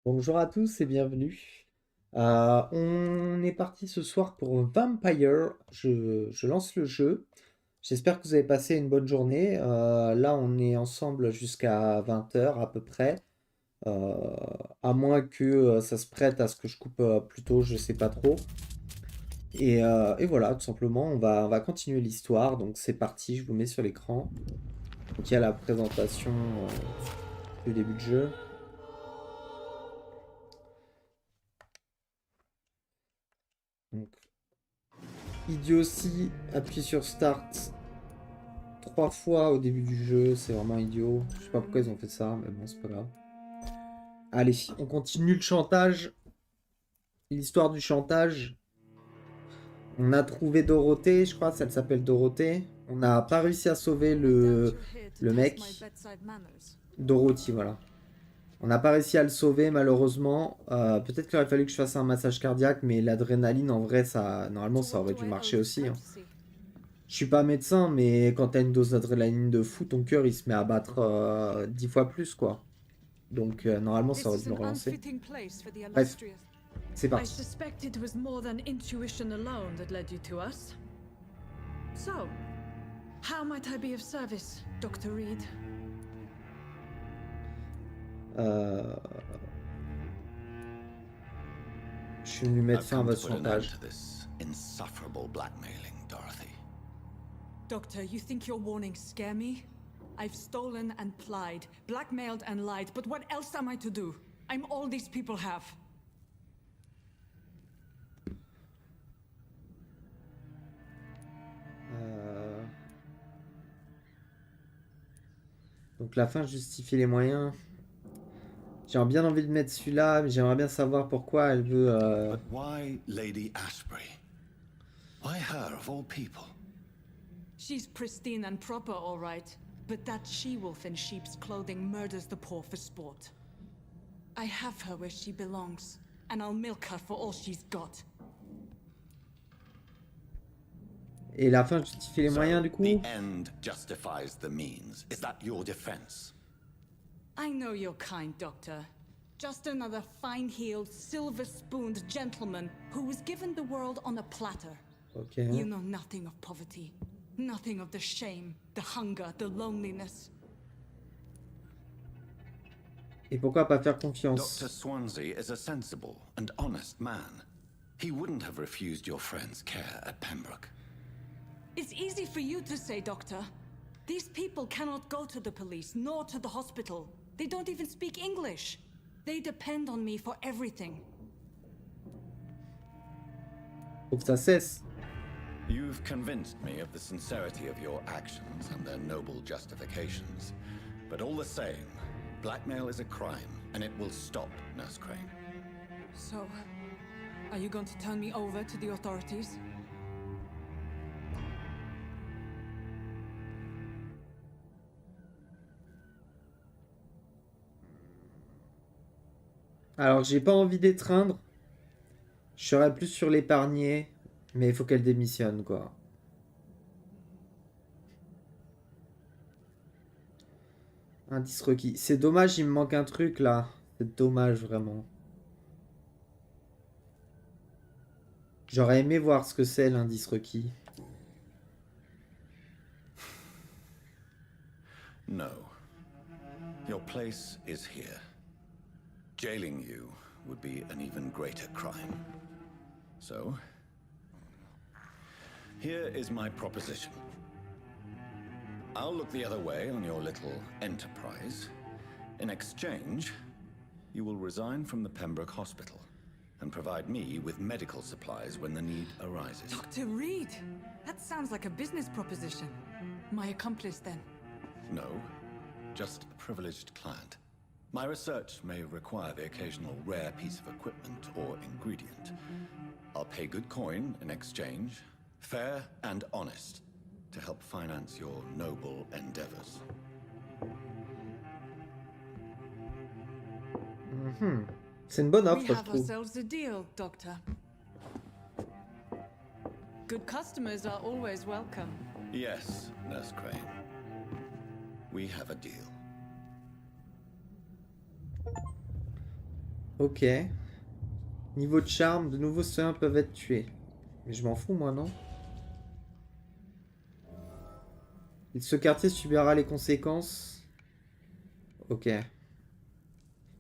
Bonjour à tous et bienvenue. On est parti ce soir pour Vampyr. Je lance le jeu. J'espère que vous avez passé une bonne journée. Là, on est ensemble jusqu'à 20 heures à peu près. Euh, à moins que ça se prête à ce que je coupe plus tôt, je sais pas trop. Et voilà, tout simplement, on va continuer l'histoire. Donc c'est parti, je vous mets sur l'écran. Donc il y a la présentation du début de jeu. Donc, idiotie, appuie sur Start 3 fois au début du jeu, c'est vraiment idiot. Je sais pas pourquoi ils ont fait ça, mais bon, c'est pas grave. Allez, on continue le chantage. L'histoire du chantage. On a trouvé Dorothée, je crois, ça s'appelle Dorothée. On n'a pas réussi à sauver le mec. Dorothy, voilà. On n'a pas réussi à le sauver, malheureusement. Peut-être qu'il aurait fallu que je fasse un massage cardiaque, mais l'adrénaline, en vrai, ça, normalement, ça aurait dû marcher aussi, hein. Je suis pas médecin, mais quand t'as une dose d'adrénaline de fou, ton cœur, il se met à battre 10 fois plus, quoi. Donc normalement ça aurait dû me relancer. Bref, c'est I parti. suspect it was more than intuition alone that led you to us. So, how might I be of service, Dr. Reed? Euh, Je suis venu mettre I've fin à come to votre put an end chantage. to this insufferable blackmailing, Dorothy. Doctor, you think your warnings scare me? I've stolen and plied, blackmailed and lied, but what else am I to do? I'm all these people have. Euh, Donc la fin justifie les moyens. J'ai bien envie de mettre celui-là, mais j'aimerais bien savoir pourquoi elle veut... But why Lady Ashbury? Why her of all people? She's pristine and proper, all right, but that she-wolf in sheep's clothing murders the poor for sport. I have her where she belongs, and I'll milk her for all she's got. Et la fin justifie les moyens So, du the coup. end justifies the means. Is that your defense? I know you're kind, Doctor. Just another fine-heeled, silver-spooned gentleman who was given the world on a platter. Ok. You know nothing of poverty. Nothing of the shame, the hunger, the loneliness. Et pourquoi pas faire Dr. confiance? Swansea is a sensible and honest man. He wouldn't have refused your friend's care at Pembroke. It's easy for you to say, Doctor. These people cannot go to the police, nor to the hospital. They don't even speak English. They depend on me for everything. Faut que ça cesse. You've convinced me of the sincerity of your actions and their noble justifications. But all the same, blackmail is a crime, and it will stop, Nurse Crane. So, are you going to turn me over to the authorities? Alors j'ai pas envie d'étreindre. Je serais plus sur l'épargner. Mais il faut qu'elle démissionne quoi. Indice requis. C'est dommage, il me manque un truc là. C'est dommage vraiment. J'aurais aimé voir ce que c'est l'indice requis. No. Your place is here. Jailing you would be an even greater crime. So, here is my proposition. I'll look the other way on your little enterprise. In exchange, you will resign from the Pembroke Hospital and provide me with medical supplies when the need arises. Dr. Reed! That sounds like a business proposition. My accomplice, then. No, just a privileged client. My research may require the occasional rare piece of equipment or ingredient. I'll pay good coin in exchange, fair and honest, to help finance your noble endeavors. C'est une bonne We offre, je have trouve. ourselves a deal, Doctor. Good customers are always welcome. Yes, Nurse Crane. We have a deal. Ok. Niveau de charme, de nouveaux citoyens peuvent être tués. Mais je m'en fous, moi, non? Ce quartier subira les conséquences. Ok.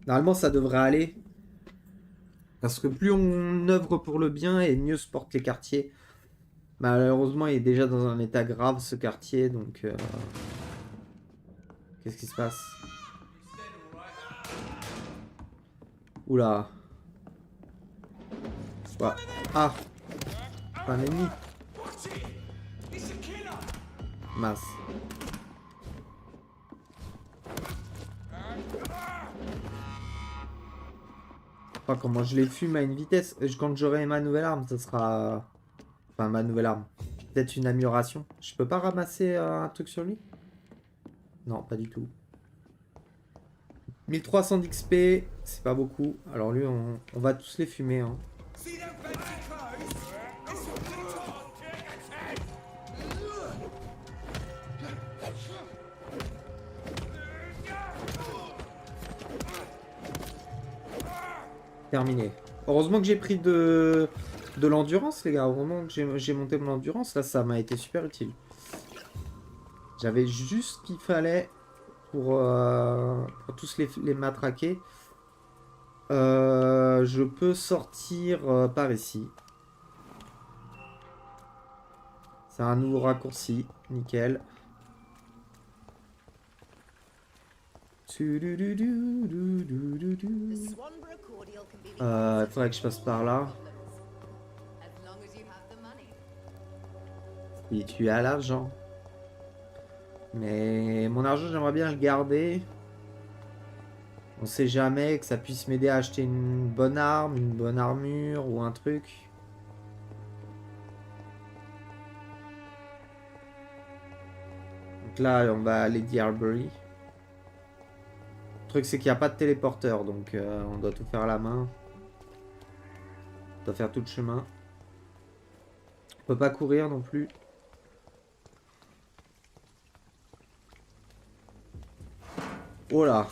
Normalement, ça devrait aller. Parce que plus on œuvre pour le bien, et mieux se portent les quartiers. Malheureusement, il est déjà dans un état grave, ce quartier, donc... Qu'est-ce qui se passe? Oula. Quoi? Ah! C'est un ennemi. Mince. Pas comment je les fume à une vitesse. Quand j'aurai ma nouvelle arme, ça sera... Enfin, ma nouvelle arme. Peut-être une amélioration. Je peux pas ramasser un truc sur lui? Non, pas du tout. 1300 d'XP, c'est pas beaucoup. Alors lui, on va tous les fumer. Hein. Terminé. Heureusement que j'ai pris de l'endurance, les gars. Heureusement que j'ai monté mon endurance. Là, ça m'a été super utile. J'avais juste ce qu'il fallait pour tous les matraquer. Je peux sortir par ici. C'est un nouveau raccourci. Nickel. Faudrait que je passe par là. Et tu as l'argent. Mais mon argent, j'aimerais bien le garder. On sait jamais que ça puisse m'aider à acheter une bonne arme, une bonne armure ou un truc. Donc là, on va aller Diarbury. Le truc, c'est qu'il n'y a pas de téléporteur, donc on doit tout faire à la main. On doit faire tout le chemin. On peut pas courir non plus. Oh là.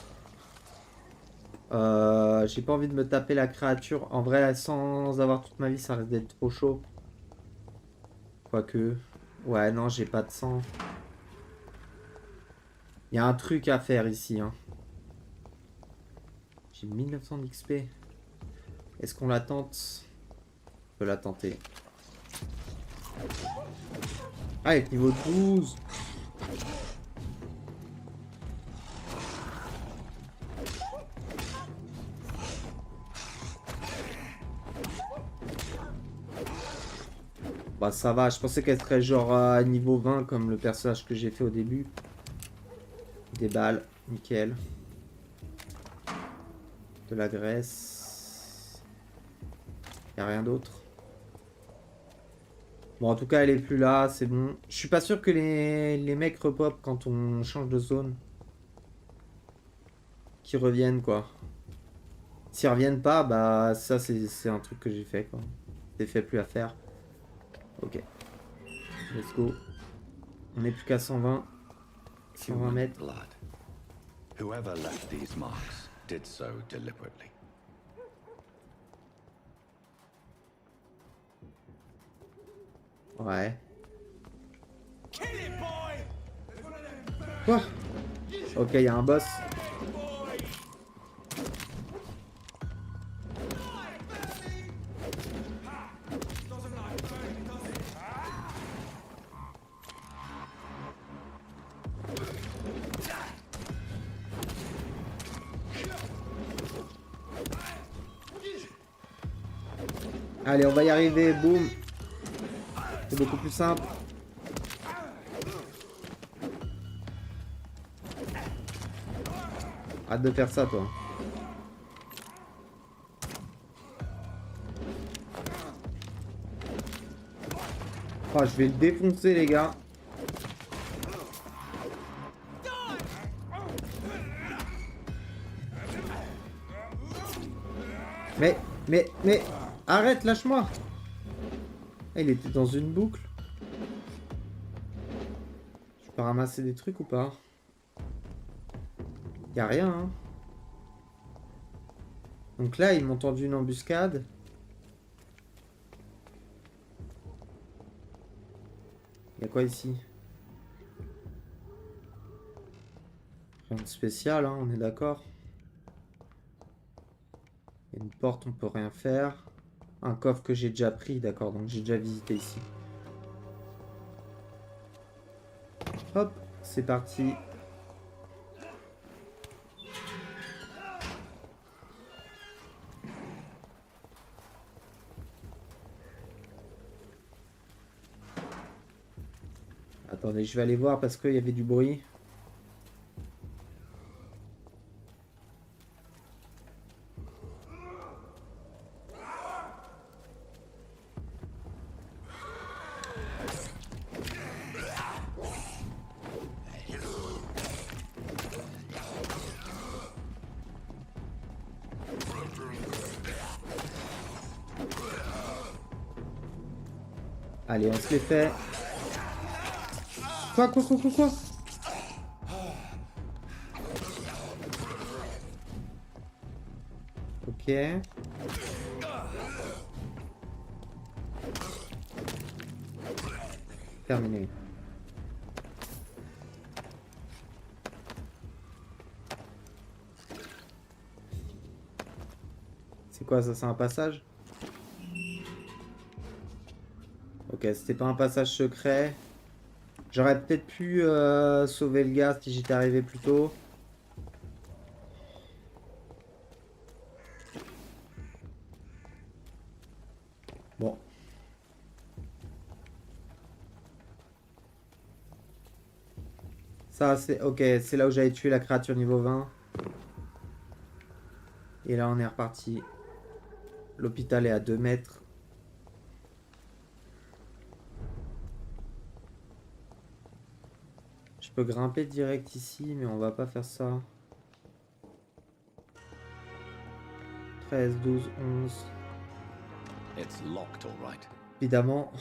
J'ai pas envie de me taper la créature. En vrai, sans avoir toute ma vie, ça risque d'être trop chaud. Quoique. Ouais, non, j'ai pas de sang. Il y a un truc à faire ici. Hein. J'ai 1900 d'XP. Est-ce qu'on la tente? On peut la tenter. Ah, avec niveau 12. Bah ça va, je pensais qu'elle serait genre à niveau 20 comme le personnage que j'ai fait au début. Des balles, nickel. De la graisse. Y a rien d'autre. Bon, en tout cas, elle est plus là, c'est bon. Je suis pas sûr que les mecs repop quand on change de zone. Qu'ils reviennent, quoi. S'ils reviennent pas, bah ça, c'est un truc que j'ai fait, quoi. C'est fait, plus à faire. Ok. Let's go. On est plus qu'à 120. 120 mètres. Whoever left these marks did so deliberately. Ouais. Quoi? Ok, il y a un boss. Allez, on va y arriver, boum. C'est beaucoup plus simple. Hâte de faire ça, toi. Oh, je vais le défoncer, les gars. Mais, arrête, lâche-moi. Il était dans une boucle. Je peux ramasser des trucs ou pas? Y a rien, hein. Donc là, ils m'ont tendu une embuscade. Il y a quoi ici? Rien de spécial, hein, on est d'accord. Il y a une porte, on peut rien faire. Un coffre que j'ai déjà pris, d'accord, donc j'ai déjà visité ici. Hop, c'est parti. Attendez, je vais aller voir parce qu'il y avait du bruit. Allez, on se les fait. Quoi? Ok. Terminé. C'est quoi ça? C'est un passage? Ok, c'était pas un passage secret. J'aurais peut-être pu sauver le gars si j'étais arrivé plus tôt. Bon. Ça, c'est... Ok, c'est là où j'avais tué la créature niveau 20. Et là, on est reparti. L'hôpital est à 2 mètres. Je peux grimper direct ici, mais on va pas faire ça. 13, 12, 11. It's locked, all right. Évidemment.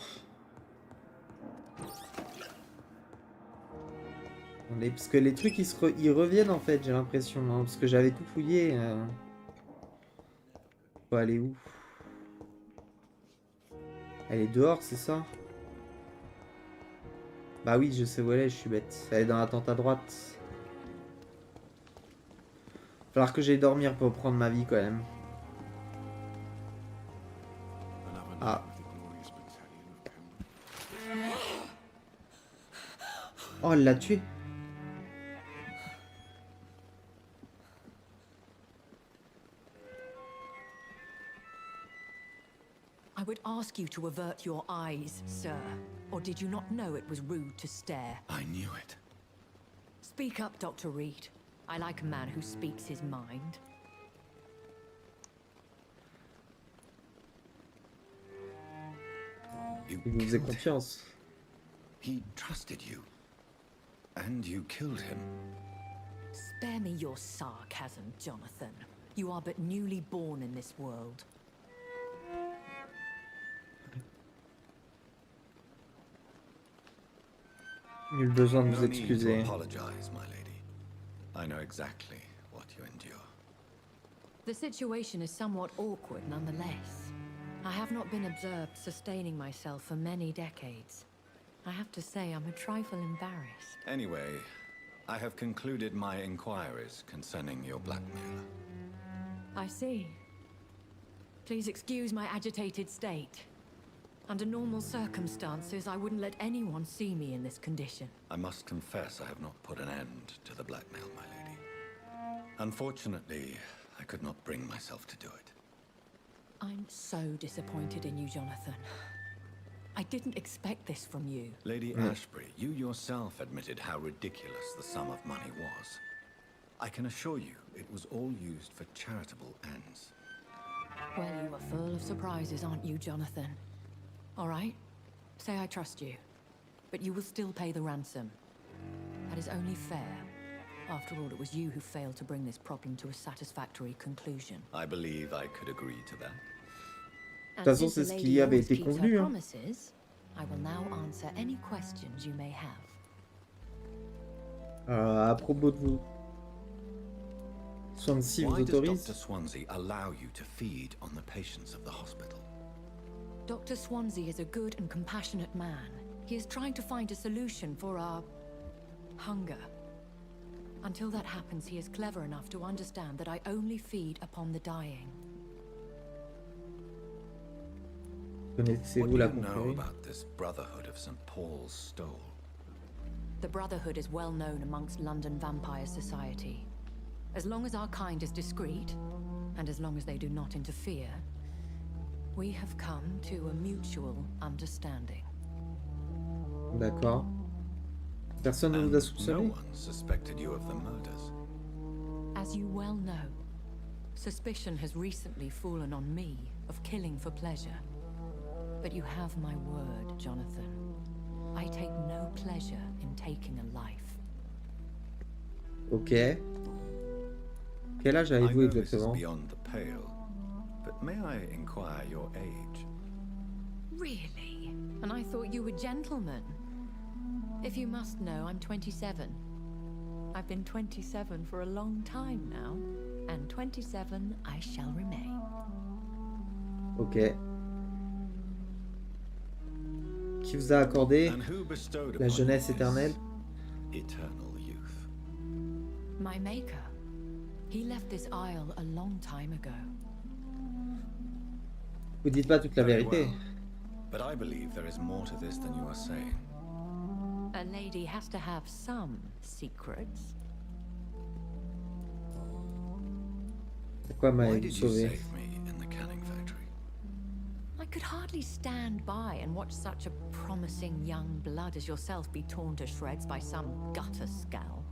Parce que les trucs, ils reviennent en fait, j'ai l'impression. Hein, parce que j'avais tout fouillé. Faut aller où? Elle est dehors, c'est ça? Bah oui, je sais où elle est, je suis bête. Elle est dans la tente à droite. Falloir que j'aille dormir pour prendre ma vie quand même. Ah. Oh, elle l'a tué. I would ask you to avert your eyes, sir. Or did you not know it was rude to stare? I knew it. Speak up, Dr. Reed. I like a man who speaks his mind. You Il vous faisait killed him. confiance. He trusted you. And you killed him. Spare me your sarcasm, Jonathan. You are but newly born in this world. Nul besoin de vous No need to excuser. apologize, my lady. I know exactly what you endure. The situation is somewhat awkward nonetheless. I have not been observed sustaining myself for many decades. I have to say I'm a trifle embarrassed. Anyway, I have concluded my inquiries concerning your blackmail. I see. Please excuse my agitated state. Under normal circumstances, I wouldn't let anyone see me in this condition. I must confess I have not put an end to the blackmail, my lady. Unfortunately, I could not bring myself to do it. I'm so disappointed in you, Jonathan. I didn't expect this from you. Lady Ashbury, you yourself admitted how ridiculous the sum of money was. I can assure you it was all used for charitable ends. Well, you are full of surprises, aren't you, Jonathan? All right, say I trust you, but you will still pay the ransom. That is only fair. After all, it was you who failed to bring this problem to a satisfactory conclusion. I believe I could agree to that. And toute façon, since c'est the ce lady qui avait always été keeps her convenu. Hein. promises, I will now answer any questions you may have. À propos de vous. Swansea vous Why does autorise? Dr. Swansea allow you to feed on the patients of the hospital? Dr. Swansea is a good and compassionate man. He is trying to find a solution for our hunger. Until that happens, he is clever enough to understand that I only feed upon the dying. What Connaissez-vous do la you know confrérie? about this Brotherhood of St. Paul's Stole? The Brotherhood is well known amongst London Vampire Society. As long as our kind is discreet, and as long as they do not interfere, we have come to a mutual understanding. D'accord. Personne ne vous a And no soupçonné? one suspected you of the murders. As you well know, suspicion has recently fallen on me of killing for pleasure. But you have my word, Jonathan. I take no pleasure in taking a life. Ok. Quel âge I avez-vous know this is exactement? beyond the pale, but may I inquire your age? Really? And I thought you were gentlemen. If you must know, I'm 27. I've been 27 for a long time now, and 27 I shall remain. Ok. Qui vous a accordé And who bestowed la upon jeunesse you éternelle? this eternal youth? My maker. He left this isle a long time ago. Vous dites pas toute la Very vérité. well. But I believe there is more to this than you are saying. A lady has to have some secrets. Pourquoi Why m'avez-vous did you sauvé? save me in the canning factory? I could hardly stand by and watch such a promising young blood as yourself be torn to shreds by some gutter scowl.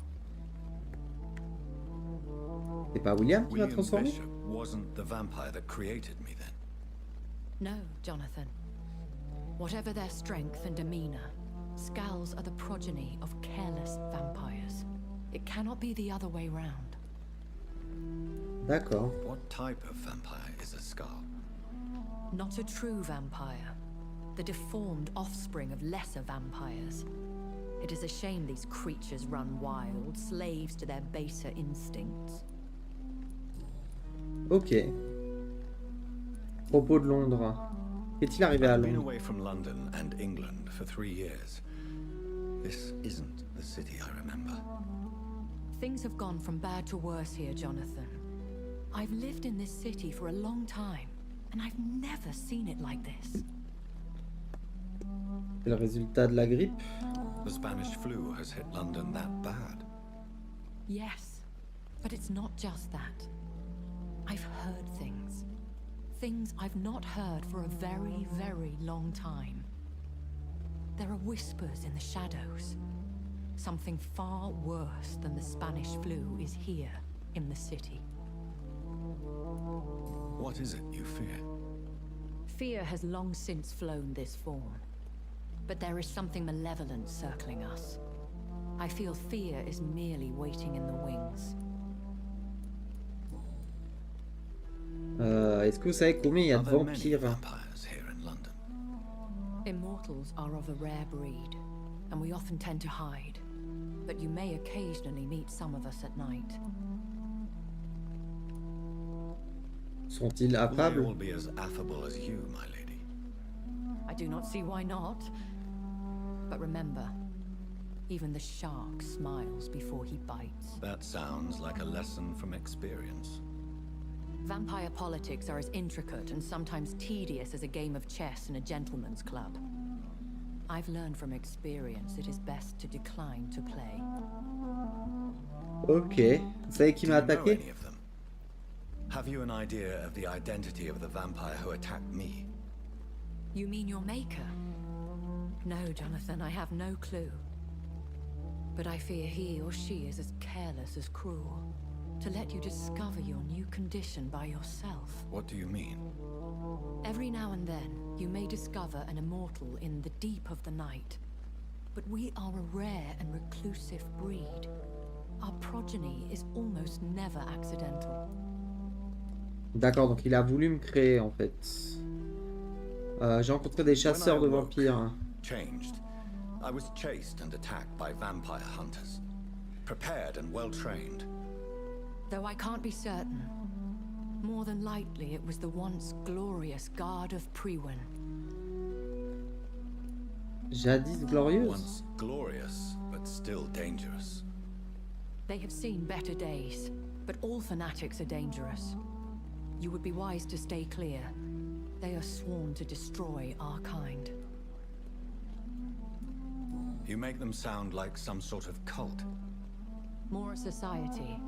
C'est pas William qui m'a William transformé? Bishop wasn't the vampire that created me then. No, Jonathan. Whatever their strength and demeanor, scowls are the progeny of careless vampires. It cannot be the other way round. D'accord. What type of vampire is a skull? Not a true vampire. The deformed offspring of lesser vampires. It is a shame these creatures run wild, slaves to their baser instincts. Ok. Propos de Londres. Qu'est-il arrivé à I've been Londres? away from London and England for 3 years. This isn't the city I remember. Things have gone from bad to worse here, Jonathan. I've lived in this city for a long time, and I've never seen it like this. C'est le résultat de la grippe? The Spanish flu has hit London that bad. Yes, but it's not just that. I've heard things. Things I've not heard for a very, very long time. There are whispers in the shadows. Something far worse than the Spanish flu is here in the city. What is it you fear? Fear has long since flown this form. But there is something malevolent circling us. I feel fear is merely waiting in the wings. Est-ce que vous savez combien il y a Are de there many vampires? vampires here in London? Immortals are of a rare breed, and we often tend to hide. But you may occasionally meet some of us at night. Sont-ils Will they affables? all be as affable as you, my lady? I do not see why not. But remember, even the shark smiles before he bites. That sounds like a lesson from experience. Vampire politics are as intricate and sometimes tedious as a game of chess in a gentleman's club. I've learned from experience it is best to decline to play. Ok. Vous savez qui Do m'a you know attaqué? any of them? Have you an idea of the identity of the vampire who attacked me? You mean your maker? No, Jonathan, I have no clue. But I fear he or she is as careless as cruel. To let you discover your new condition by yourself. What do you mean? Every now and then, you may discover an immortal in the deep of the night. But we are a rare and reclusive breed. Our progeny is almost never accidental. D'accord, donc il a voulu me créer en fait. J'ai rencontré des chasseurs de vampires. Changed. I was chased and attacked by vampire hunters. Prepared and well trained. Though I can't be certain. More than likely, it was the once glorious guard of Priwen. Jadis glorieuse. Once glorious, but still dangerous. They have seen better days, but all fanatics are dangerous. You would be wise to stay clear. They are sworn to destroy our kind. You make them sound like some sort of cult. More a society,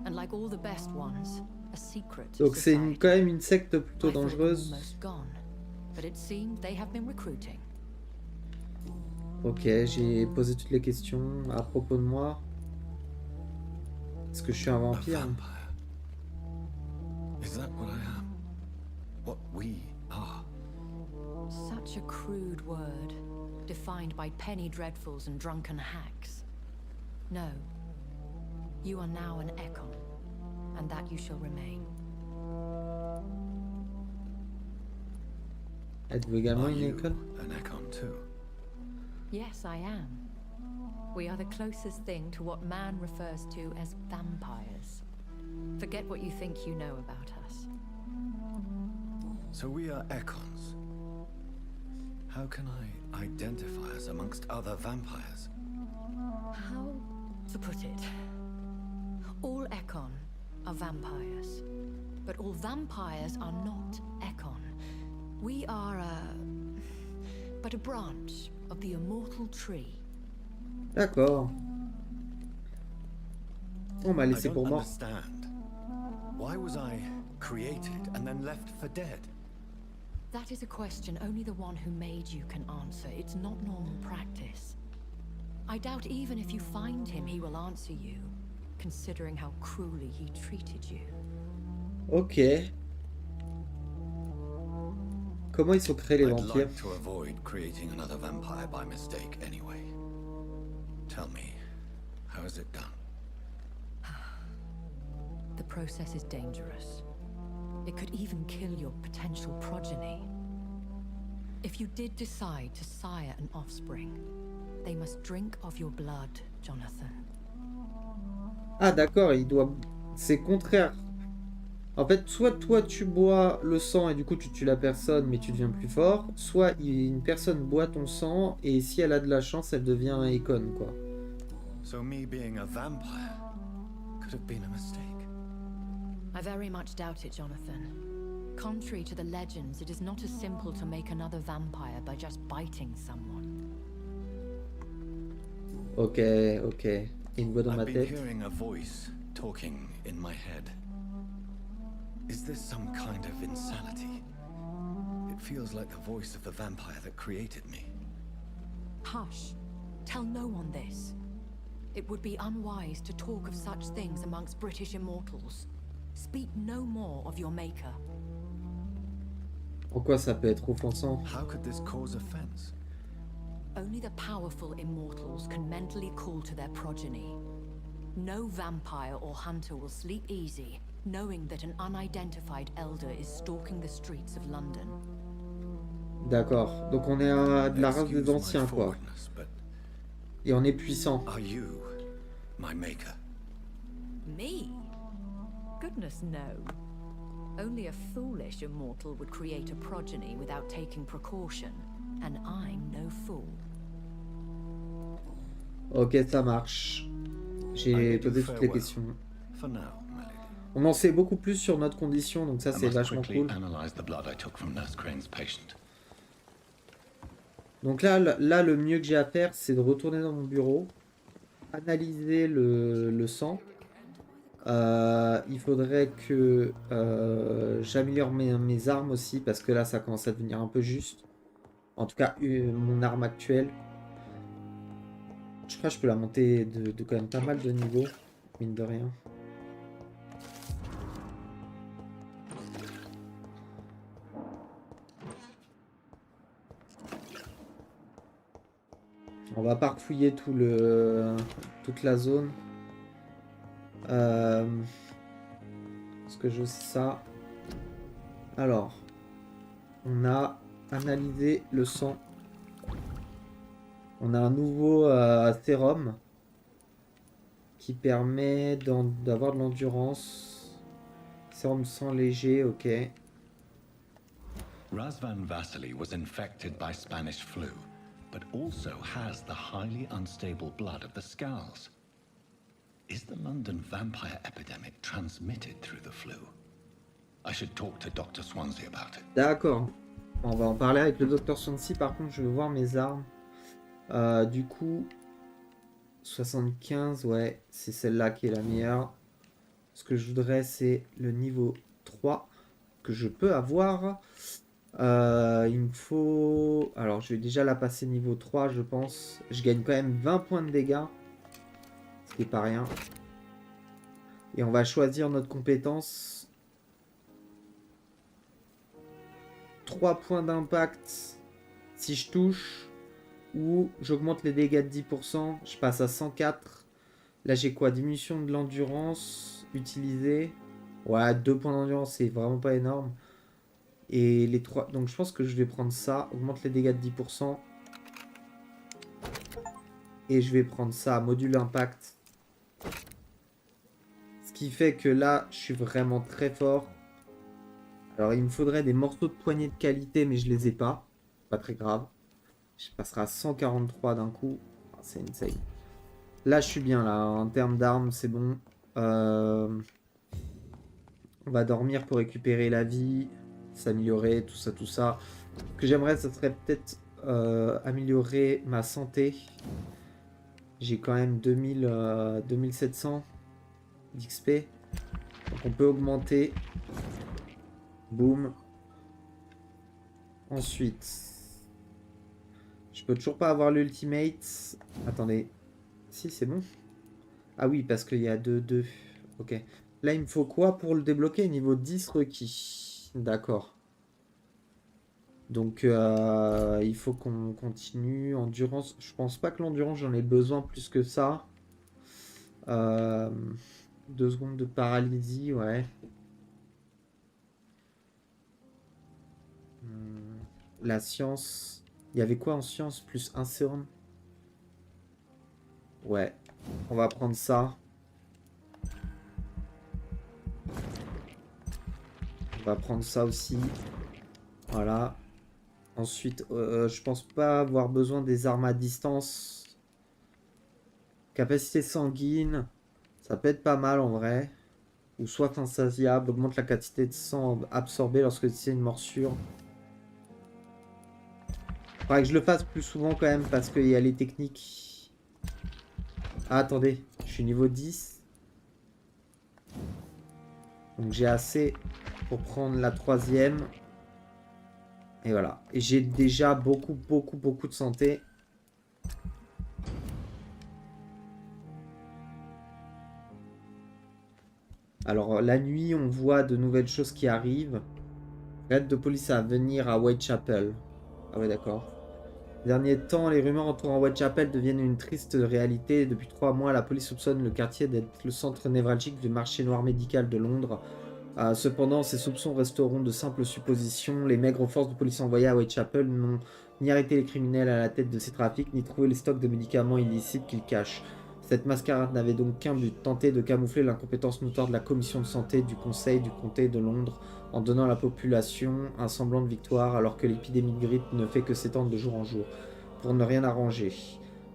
and like all the best ones, a secret Donc c'est society. quand même une secte plutôt I thought them dangereuse. almost gone, but it seems they have been recruiting. Ok, j'ai posé toutes les questions à propos de moi. Est-ce que je suis un A vampire? vampire. Is that what I am? What we are? Such a crude word, defined by penny dreadfuls and drunken hacks. No. You are now an Ekon, and that you shall remain. Êtes-vous également Are une you école? an Ekon too? Yes, I am. We are the closest thing to what man refers to as vampires. Forget what you think you know about us. So we are Ekons. How can I identify us amongst other vampires? How to put it? All Ekon are vampires, but all vampires are not Ekon. We are but a branch of the immortal tree. D'accord. On m'a I laissé don't pour mort. understand. Why was I created and then left for dead? That is a question only the one who made you can answer. It's not normal practice. I doubt even if you find him, he will answer you, considering how cruelly he treated you. Ok. Comment ils sont créés les I'd vampires? like to avoid creating another vampire by mistake anyway. Tell me, how is it done? The process is dangerous. It could even kill your potential progeny. If you did decide to sire an offspring, they must drink of your blood, Jonathan. Ah d'accord, il doit... C'est contraire. En fait, soit toi tu bois le sang et du coup tu tues la personne mais tu deviens plus fort, soit une personne boit ton sang et si elle a de la chance, elle devient un Ekon, quoi. So me being a vampire could have been a mistake. I very much doubt it, Jonathan. Contrary to the legends, it is not as simple to make another vampire by just biting someone. Ok, ok. Une voix dans ma I've been tête. hearing a voice talking in my head. Is this some kind of insanity? It feels like the voice of the vampire that created me. Hush. Tell no one this. It would be unwise to talk of such things amongst British immortals. Speak no more of your maker. En quoi ça peut être offensant? How could this cause offense? Only the powerful immortals can mentally call to their progeny. No vampire or hunter will sleep easy, knowing that an unidentified elder is stalking the streets of London. D'accord. Donc on est de la race Excuse des my anciens, quoi. forwardness, but Et on est puissant. are you my maker? Me? Goodness, no. Only a foolish immortal would create a progeny without taking precaution, and I'm no fool. Ok, ça marche. I J'ai bid you posé toutes les farewell. questions. For now, my lady. On en sait beaucoup plus sur notre condition, donc ça I c'est must vachement quickly cool. analyze the blood I took from Nurse Crane's patient. Donc là, le mieux que j'ai à faire, c'est de retourner dans mon bureau, analyser le sang. Il faudrait que j'améliore mes armes aussi, parce que là, ça commence à devenir un peu juste. En tout cas, mon arme actuelle. Je crois que je peux la monter de quand même pas mal de niveaux, mine de rien. On va pas refouiller toute la zone. Est-ce que je sais ça? Alors, on a analysé le sang. On a un nouveau sérum qui permet d'avoir de l'endurance. Sérum sang léger, ok. Razvan Vasily was infected by Spanish flu, but also has the highly unstable blood of the Scowls. Is the London vampire epidemic transmitted through the flu? I should talk to Dr. Swansea about it. D'accord. On va en parler avec le Dr. Swansea. Par contre, je veux voir mes armes. Du coup, 75, ouais, c'est celle-là qui est la meilleure. Ce que je voudrais, c'est le niveau 3 que je peux avoir. Il me faut... Alors, je vais déjà la passer niveau 3, je pense. Je gagne quand même 20 points de dégâts. Ce qui n'est pas rien. Et on va choisir notre compétence. 3 points d'impact si je touche. Ou j'augmente les dégâts de 10%. Je passe à 104. Là, j'ai quoi? Diminution de l'endurance utilisée. Ouais, 2 points d'endurance, c'est vraiment pas énorme. Et les 3... Donc, je pense que je vais prendre ça. Augmente les dégâts de 10%. Et je vais prendre ça, module impact. Ce qui fait que là, je suis vraiment très fort. Alors, il me faudrait des morceaux de poignée de qualité, mais je les ai pas. Pas très grave. Je passerai à 143 d'un coup. Ah, c'est insane. Là, je suis bien, là. En termes d'armes, c'est bon. On va dormir pour récupérer la vie. S'améliorer, tout ça, tout ça. Ce que j'aimerais, ça serait peut-être améliorer ma santé. J'ai quand même 2700 d'XP. Donc on peut augmenter. Boum. Ensuite, je peux toujours pas avoir l'ultimate. Attendez. Si, c'est bon. Ah oui, parce qu'il y a 2. Ok. Là, il me faut quoi pour le débloquer? Niveau 10 requis. D'accord. Donc, il faut qu'on continue. Endurance. Je pense pas que l'endurance, j'en ai besoin plus que ça. 2 secondes de paralysie, ouais. La science. Il y avait quoi en science? Plus un sérum. Ouais. On va prendre ça. On va prendre ça aussi. Voilà. Ensuite, je pense pas avoir besoin des armes à distance. Capacité sanguine. Ça peut être pas mal en vrai. Ou soif insatiable. Augmente la quantité de sang absorbée lorsque c'est une morsure. Faudrait que je le fasse plus souvent quand même parce qu'il y a les techniques. Ah, attendez. Je suis niveau 10. Donc j'ai assez pour prendre la 3e. Et voilà. Et j'ai déjà beaucoup de santé. Alors la nuit, on voit de nouvelles choses qui arrivent. Raid de police à venir à Whitechapel. Ah ouais, d'accord. Ces derniers temps, les rumeurs entourant Whitechapel deviennent une triste réalité. Depuis 3 mois, la police soupçonne le quartier d'être le centre névralgique du marché noir médical de Londres. Cependant, ces soupçons resteront de simples suppositions. Les maigres forces de police envoyées à Whitechapel n'ont ni arrêté les criminels à la tête de ces trafics, ni trouvé les stocks de médicaments illicites qu'ils cachent. Cette mascarade n'avait donc qu'un but, tenter de camoufler l'incompétence notoire de la commission de santé du conseil du comté de Londres en donnant à la population un semblant de victoire alors que l'épidémie de grippe ne fait que s'étendre de jour en jour, pour ne rien arranger.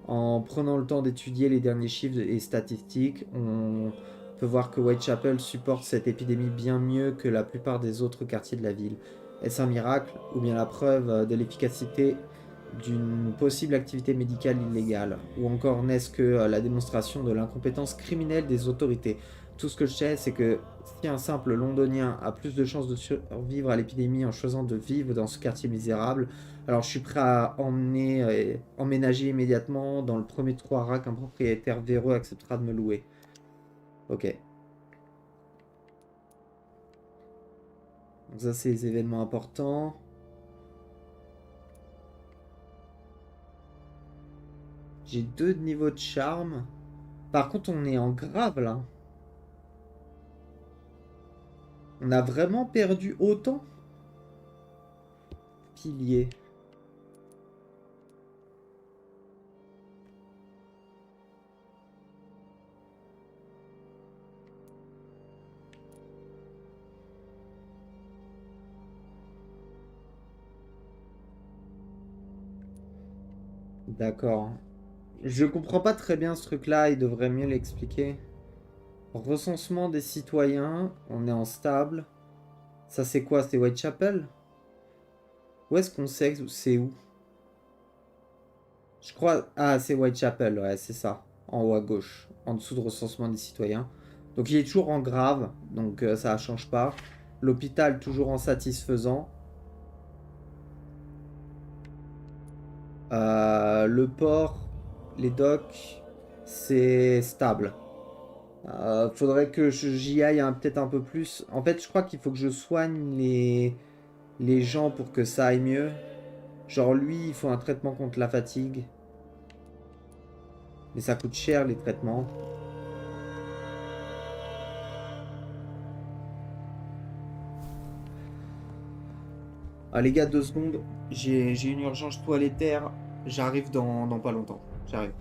En prenant le temps d'étudier les derniers chiffres et statistiques, on peut voir que Whitechapel supporte cette épidémie bien mieux que la plupart des autres quartiers de la ville. Est-ce un miracle ou bien la preuve de l'efficacité d'une possible activité médicale illégale? Ou encore n'est-ce que la démonstration de l'incompétence criminelle des autorités? Tout ce que je sais, c'est que si un simple londonien a plus de chances de survivre à l'épidémie en choisissant de vivre dans ce quartier misérable, alors je suis prêt à emménager immédiatement dans le premier 3 rats qu'un propriétaire véreux acceptera de me louer. Ok. Donc ça, c'est les événements importants. J'ai 2 niveaux de charme. Par contre, on est en grave, là. On a vraiment perdu autant? Pilier. D'accord. Je comprends pas très bien ce truc-là, il devrait mieux l'expliquer. Recensement des citoyens, on est en stable. Ça c'est quoi? C'est Whitechapel? Où est-ce qu'on sait que c'est où? Je crois... Ah, c'est Whitechapel, ouais, c'est ça. En haut à gauche, en dessous de recensement des citoyens. Donc il est toujours en grave, donc ça ne change pas. L'hôpital toujours en satisfaisant. Le port, les docks, c'est stable. Faudrait que j'y aille peut-être un peu plus. En fait, je crois qu'il faut que je soigne les gens pour que ça aille mieux. Genre lui, il faut un traitement contre la fatigue. Mais ça coûte cher les traitements. Ah les gars, 2 secondes. J'ai une urgence toilettaire. J'arrive dans pas longtemps. J'arrive.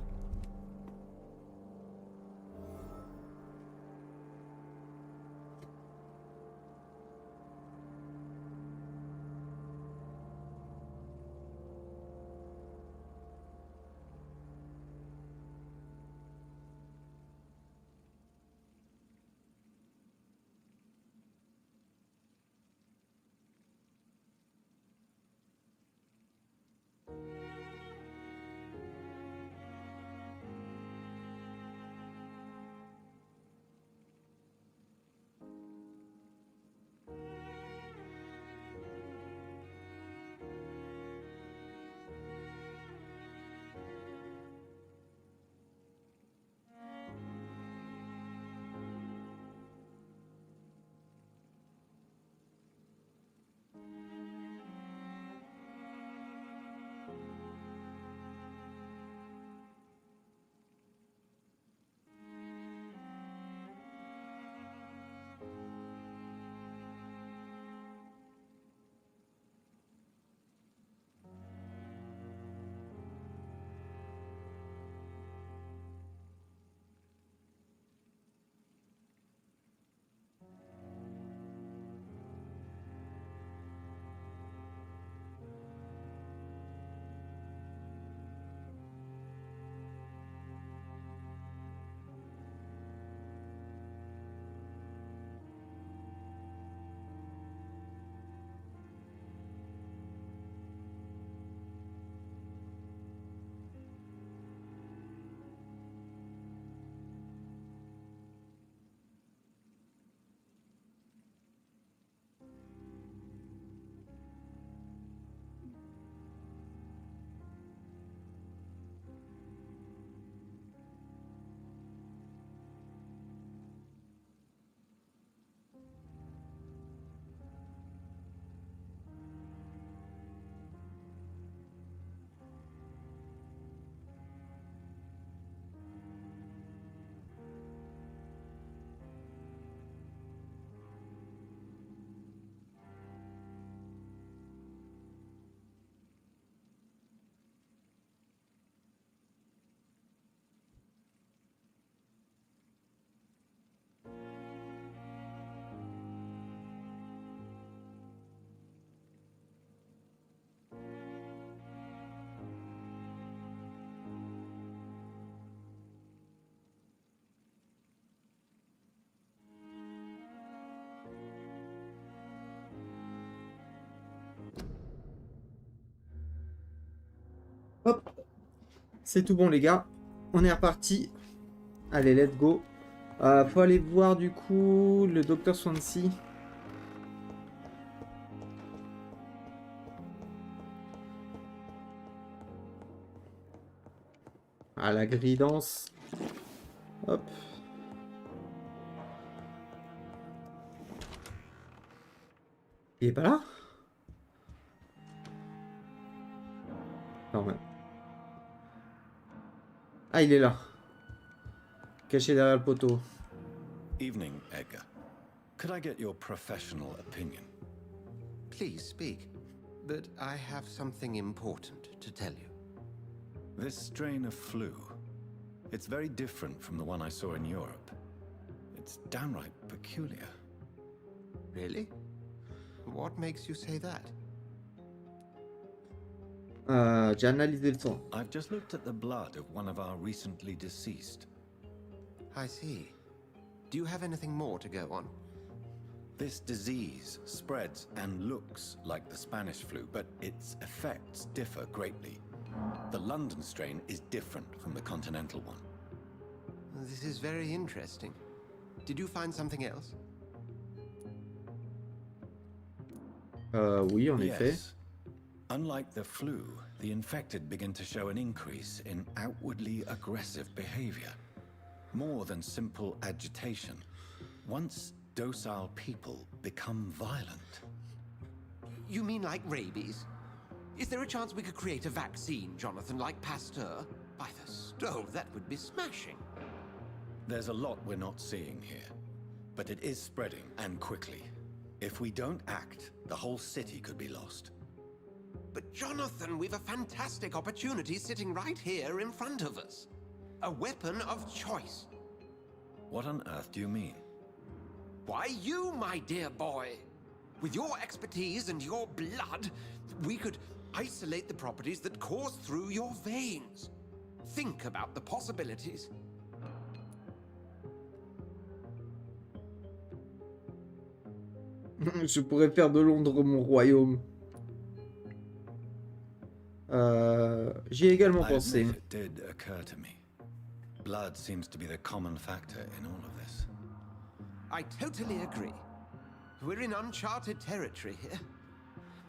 Hop, c'est tout bon les gars. On est reparti. Allez, let's go. Faut aller voir du coup le docteur Swansea. Ah, la grille danse. Hop. Il est pas là? Non, ouais. Ah, il est là. Caché derrière le poteau. Evening, Edgar. Could I get your professional opinion? Please speak, but I have something important to tell you. This strain of flu, it's very different from the one I saw in Europe. It's downright peculiar. Really? What makes you say that? J'ai analysé le sang. I've just looked at the blood of one of our recently deceased. I see. Do you have anything more to go on? This disease spreads and looks like the Spanish flu, but its effects differ greatly. The London strain is different from the continental one. This is very interesting. Did you find something else? Oui, en effet. Yes. Unlike the flu, the infected begin to show an increase in outwardly aggressive behavior. More than simple agitation. Once docile people become violent. You mean like rabies? Is there a chance we could create a vaccine, Jonathan, like Pasteur? By the stove, that would be smashing. There's a lot we're not seeing here, but it is spreading, and quickly. If we don't act, the whole city could be lost. But Jonathan, we've a fantastic opportunity sitting right here in front of us. A weapon of choice. What on earth do you mean? Why, you, my dear boy. With your expertise and your blood, we could isolate the properties that course through your veins. Think about the possibilities. Je pourrais faire de Londres mon royaume. J'y ai également I pensé. admit it did occur to me. Blood seems to be the common factor in all of this. I totally agree. We're in uncharted territory here.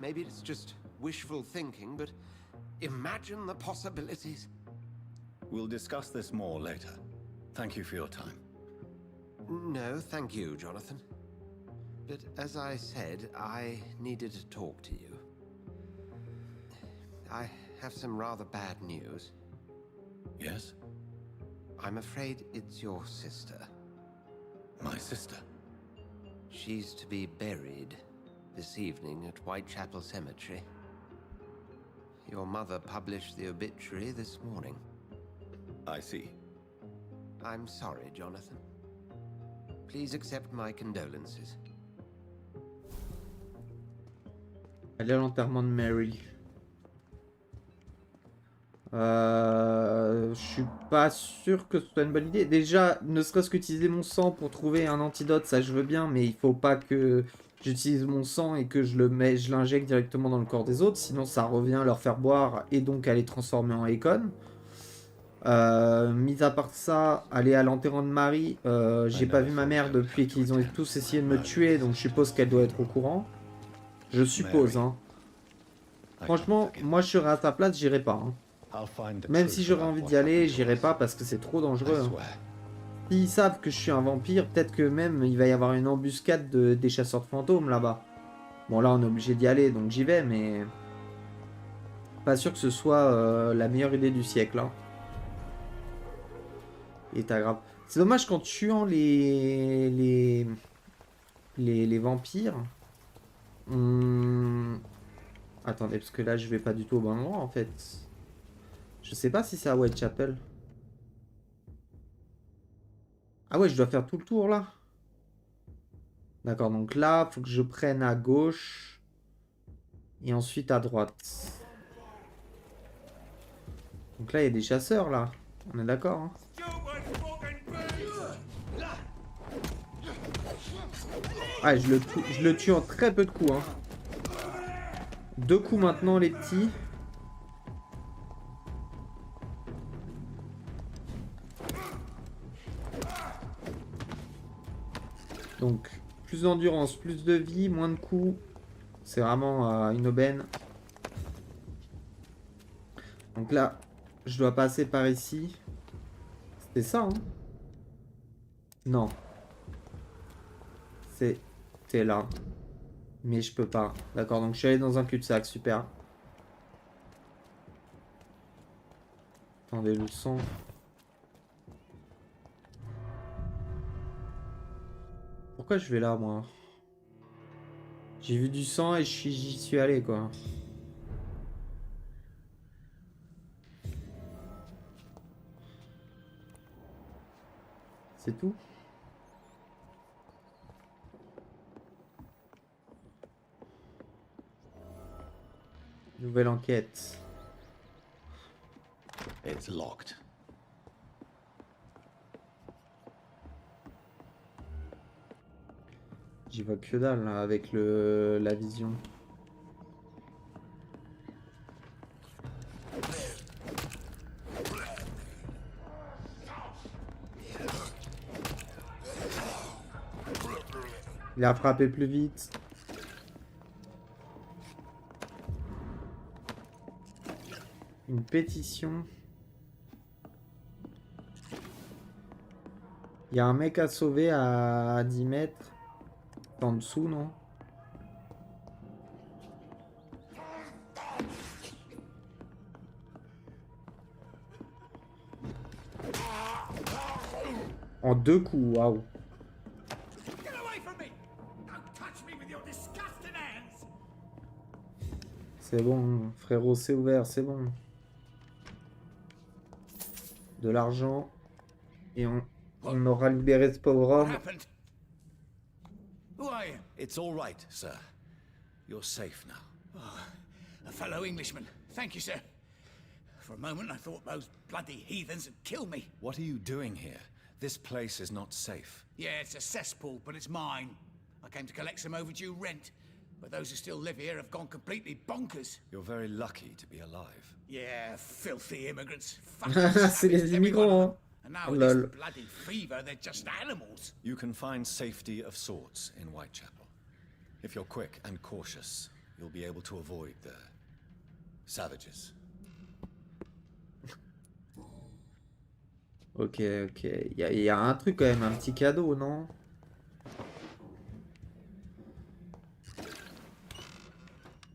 Maybe it's just wishful thinking, but imagine the possibilities. We'll discuss this more later. Thank you for your time. No, thank you, Jonathan. But as I said, I needed to talk to you. I have some rather bad news. Yes? I'm afraid it's your sister. My sister? She's to be buried this evening at Whitechapel Cemetery. Your mother published the obituary this morning. I see. I'm sorry, Jonathan. Please accept my condolences. Aller à l'enterrement de Mary. Je suis pas sûr que ce soit une bonne idée. Déjà, ne serait-ce qu'utiliser mon sang pour trouver un antidote, ça je veux bien, mais il faut pas que j'utilise mon sang et que je l'injecte directement dans le corps des autres, sinon ça revient à leur faire boire et donc à les transformer en Econ. Mis à part ça, aller à l'enterrement de Marie, j'ai pas vu ma mère depuis qu'ils ont tous essayé de me tuer, donc je suppose qu'elle doit être au courant. Je suppose, hein. Franchement, moi je serais à ta place, j'irais pas, hein. Même si j'aurais envie d'y aller, j'irai pas parce que c'est trop dangereux. Hein. S'ils savent que je suis un vampire, peut-être que même il va y avoir une embuscade des chasseurs de fantômes là-bas. Bon là on est obligé d'y aller donc j'y vais mais... Pas sûr que ce soit la meilleure idée du siècle. Hein. Et t'as grave. C'est dommage qu'en tuant les vampires... Attendez parce que là je vais pas du tout au bon endroit en fait. Je sais pas si c'est à Whitechapel. Ah ouais, je dois faire tout le tour là. D'accord, donc là, faut que je prenne à gauche. Et ensuite à droite. Donc là, il y a des chasseurs là. On est d'accord, hein. Ah, je le tue en très peu de coups, hein. 2 coups maintenant, les petits. Donc, plus d'endurance, plus de vie, moins de coups. C'est vraiment une aubaine. Donc là, je dois passer par ici. C'était ça, hein? Non. C'était là. Mais je peux pas. D'accord, donc je suis allé dans un cul-de-sac, super. Attendez, le sang... Pourquoi je vais là, moi? J'ai vu du sang et j'y suis allé, quoi. C'est tout? Nouvelle enquête. It's locked. J'y vois que dalle là, avec la vision. Il a frappé plus vite. Une pétition. Il y a un mec à sauver à 10 mètres. En dessous, non? En 2 coups, waouh. C'est bon, frérot, c'est ouvert, c'est bon. De l'argent. Et on aura libéré ce pauvre homme. Who are you? It's all right, sir. You're safe now. A fellow Englishman. Thank you, sir. For a moment, I thought those bloody heathens had killed me. What are you doing here? This place is not safe. Yeah, it's a cesspool, but it's mine. I came to collect some overdue rent, but those who still live here have gone completely bonkers. You're very lucky to be alive. Yeah, filthy immigrants. C'est les immigrants, hein. And now with this bloody fever, they're just animals. You can find safety of sorts in Whitechapel. If you're quick and cautious, you'll be able to avoid the savages. Ok, ok. Il y a un truc quand même, un petit cadeau, non?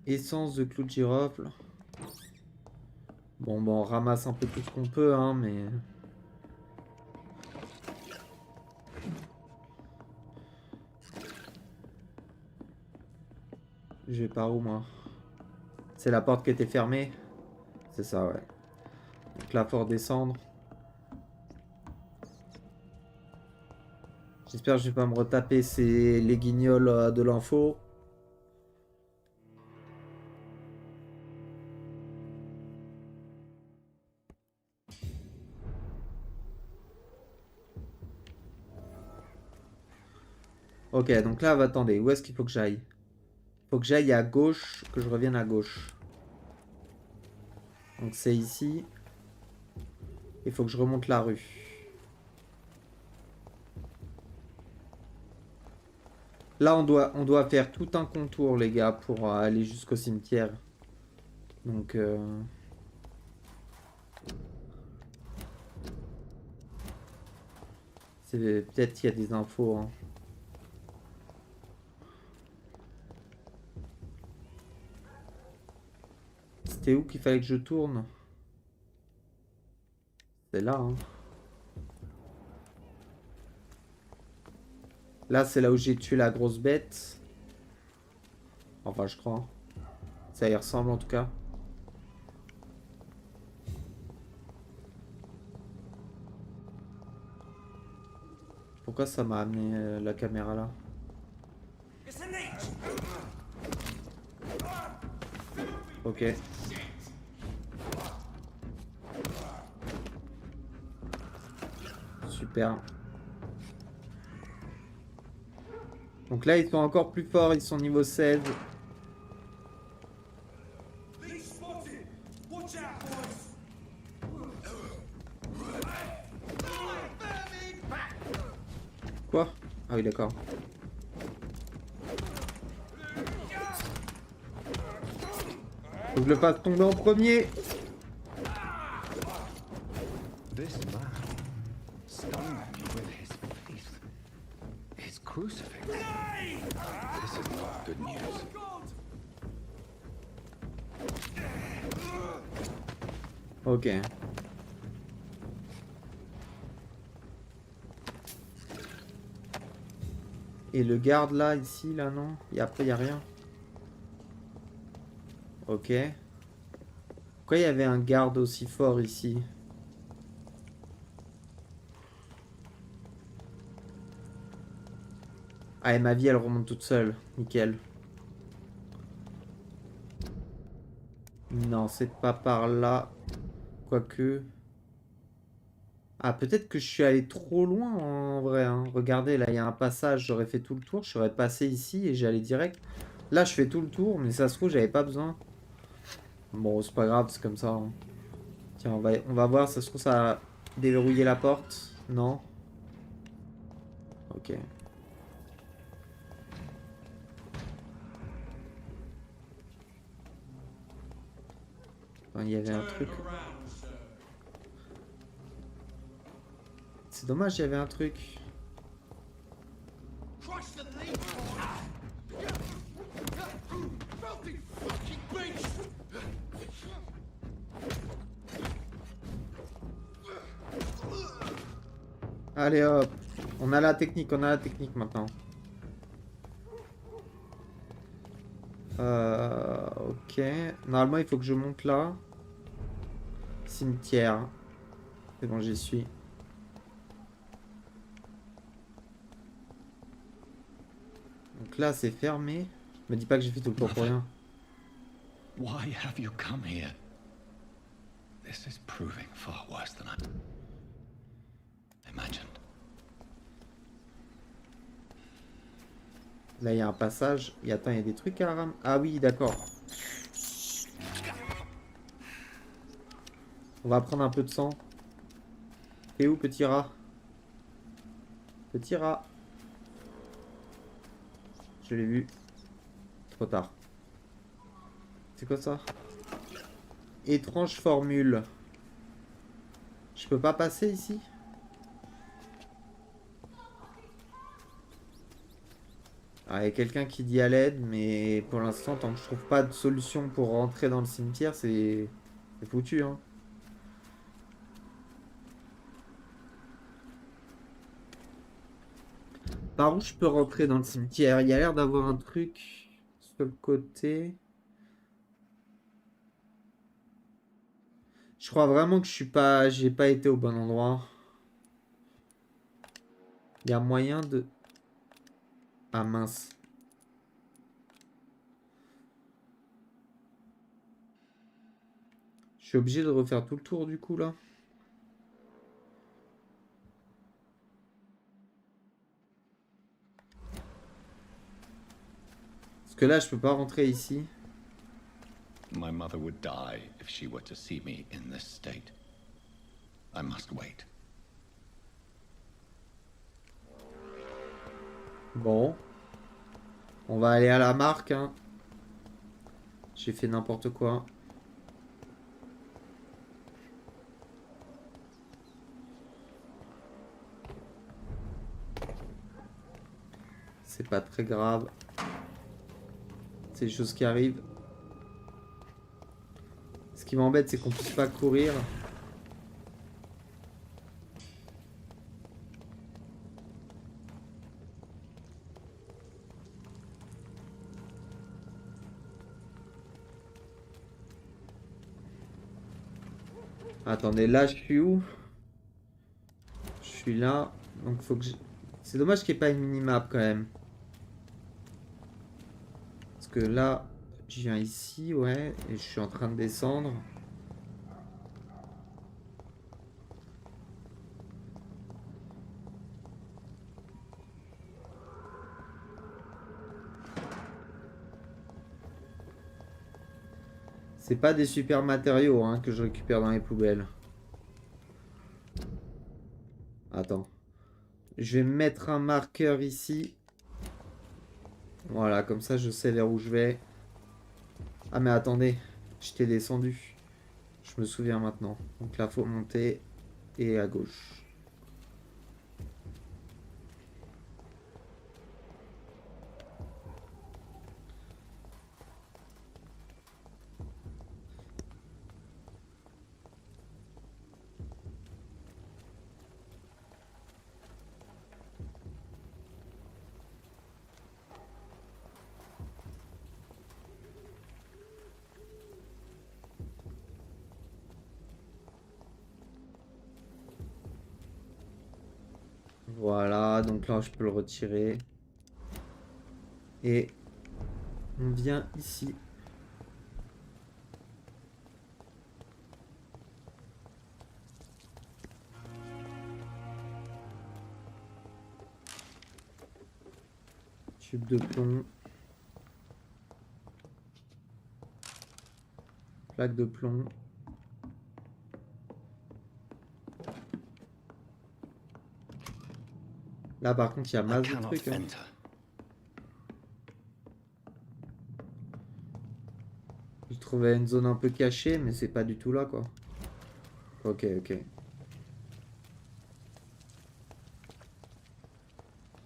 Essence de clou de girofle. Bon, on ramasse un peu tout ce qu'on peut, hein, mais... Je vais par où, moi? C'est la porte qui était fermée? C'est ça, ouais. Donc là, faut redescendre. J'espère que je vais pas me retaper les guignols de l'info. Ok, donc là, attendez, où est-ce qu'il faut que j'aille? Faut que j'aille à gauche, que je revienne à gauche. Donc c'est ici. Il faut que je remonte la rue. Là, on doit faire tout un contour, les gars, pour aller jusqu'au cimetière. Donc... peut-être qu'il y a des infos, hein. C'était où qu'il fallait que je tourne? C'est là, hein. Là, c'est là où j'ai tué la grosse bête. Enfin, je crois. Ça y ressemble, en tout cas. Pourquoi ça m'a amené la caméra là? Ok. Super. Donc là, ils sont encore plus forts, ils sont niveau 16. Quoi? Ah oui, d'accord. Faut que je le fasse tomber en premier. This man stunned me with his faith. His crucifix. This is not good news. Ok. Et le garde là, ici, là, non? Et après, il n'y a rien. Ok. Pourquoi il y avait un garde aussi fort ici? Ah, et ma vie, elle remonte toute seule. Nickel. Non, c'est pas par là. Quoique... Ah, peut-être que je suis allé trop loin en vrai. Hein. Regardez, là, il y a un passage. J'aurais fait tout le tour. Je serais passé ici et j'allais direct. Là, je fais tout le tour, mais ça se trouve, j'avais pas besoin. Bon, c'est pas grave, c'est comme ça. Hein. Tiens, on va voir. Ça se trouve, ça a déverrouillé la porte. Non. Ok. Enfin, il y avait un truc. C'est dommage, il y avait un truc. Allez hop. On a la technique maintenant. Ok. Normalement, il faut que je monte là. Cimetière. C'est bon, j'y suis. Donc là, c'est fermé. Me dis pas que j'ai fait tout le tour pour rien. Why have you come here? This is proving far worse than I imagined. Là, il y a un passage. Et attends, il y a des trucs à ram. Ah oui, d'accord. On va prendre un peu de sang. T'es où, petit rat? Petit rat. Je l'ai vu. Trop tard. C'est quoi ça? Étrange formule. Je peux pas passer ici? Ah, il y a quelqu'un qui dit à l'aide, mais pour l'instant, tant que je trouve pas de solution pour rentrer dans le cimetière, c'est foutu, hein. Par où je peux rentrer dans le cimetière? Il y a l'air d'avoir un truc sur le côté. Je crois vraiment que j'ai pas été au bon endroit. Il y a moyen de... Ah mince. Je suis obligé de refaire tout le tour du coup là. Parce que là, je peux pas rentrer ici. My mother would die if she were to see me in this state. I must wait. Bon. On va aller à la marque, hein. J'ai fait n'importe quoi. C'est pas très grave. C'est des choses qui arrivent. Ce qui m'embête, c'est qu'on puisse pas courir. Attendez, là, je suis où? Je suis là. Donc, faut que je... C'est dommage qu'il n'y ait pas une minimap quand même. Parce que là, je viens ici, ouais. Et je suis en train de descendre. C'est pas des super matériaux hein, que je récupère dans les poubelles. Attends. Je vais mettre un marqueur ici. Voilà, comme ça je sais vers où je vais. Ah mais attendez, j'étais descendu. Je me souviens maintenant. Donc là, faut monter et à gauche. Voilà, donc là je peux le retirer. Et on vient ici. Tube de plomb. Plaque de plomb. Là par contre il y a masse de trucs. Hein. Je trouvais une zone un peu cachée mais c'est pas du tout là quoi. Ok, ok.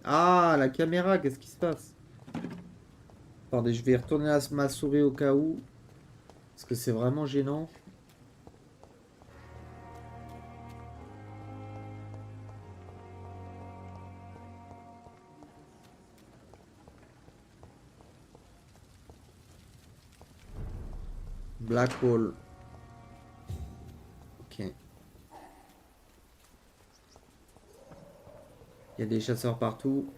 Ah, la caméra, qu'est-ce qui se passe? Attendez, je vais retourner à ma souris au cas où. Parce que c'est vraiment gênant. Black hole. Ok. Il y a des chasseurs partout.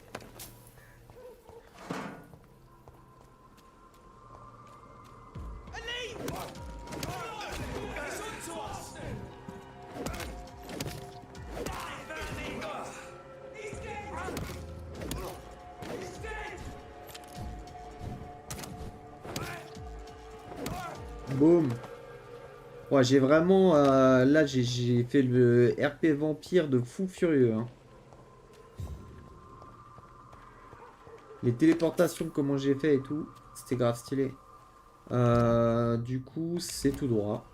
Boum. Ouais, j'ai vraiment... là, j'ai fait le RP Vampyr de fou furieux. Hein. Les téléportations, comment j'ai fait et tout. C'était grave stylé. Du coup, c'est tout droit.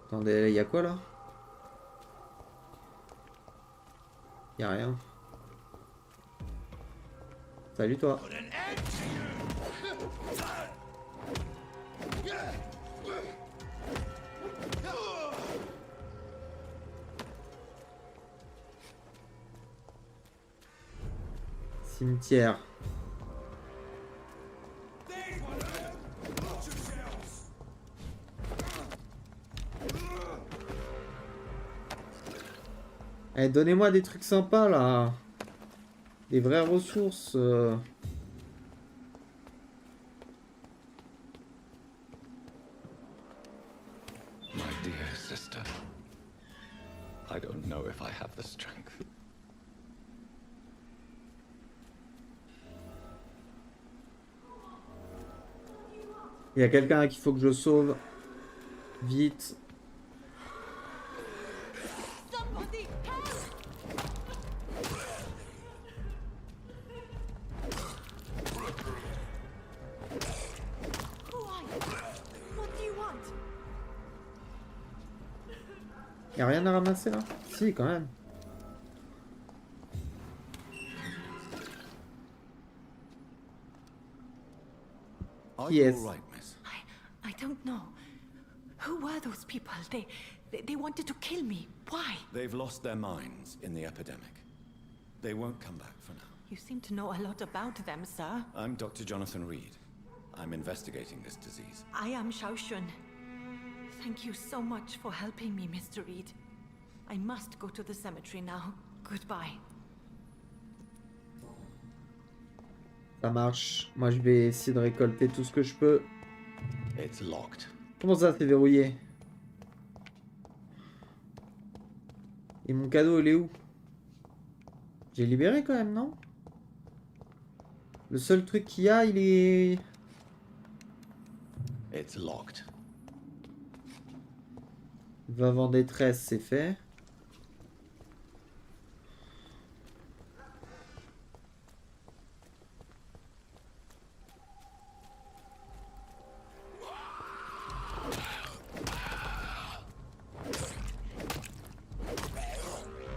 Attendez, il y a quoi là? Il y a rien. Salut toi. Cimetière. Eh, donnez-moi des trucs sympas là. Des vraies ressources. My dear sister, I don't know if I have the strength. Il y a quelqu'un qu'il faut que je sauve. Vite. Il n'y a rien à ramasser là? Si, quand même. Qui est-ce? I don't know. Who were those people? They wanted to kill me. Why? They've lost their minds in the epidemic. They won't come back for now. You seem to know a lot about them, sir. I'm Dr. Jonathan Reed. I'm investigating this disease. I am Xiaoxun. Thank you so much for helping me, Mr. Reed. I must go to the cemetery now. Goodbye. Ça marche. Moi, je vais essayer de récolter tout ce que je peux. It's locked. Comment ça, c'est verrouillé? Et mon cadeau, il est où? J'ai libéré quand même, non? Le seul truc qu'il y a, il est... It's locked. Veuve en détresse, c'est fait.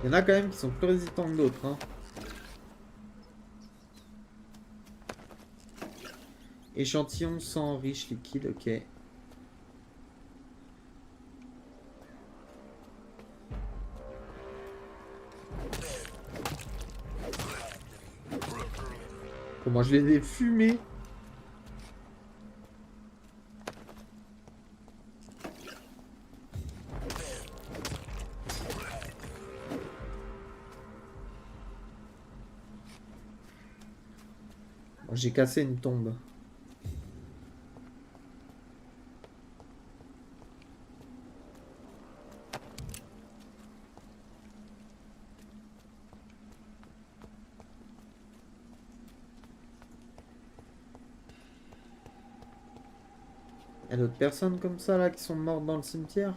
Il y en a quand même qui sont plus résistants que d'autres. Hein. Échantillon sans riche liquide, ok. Comment je les ai fumés? Bon, j'ai cassé une tombe. Il y a d'autres personnes comme ça là qui sont mortes dans le cimetière.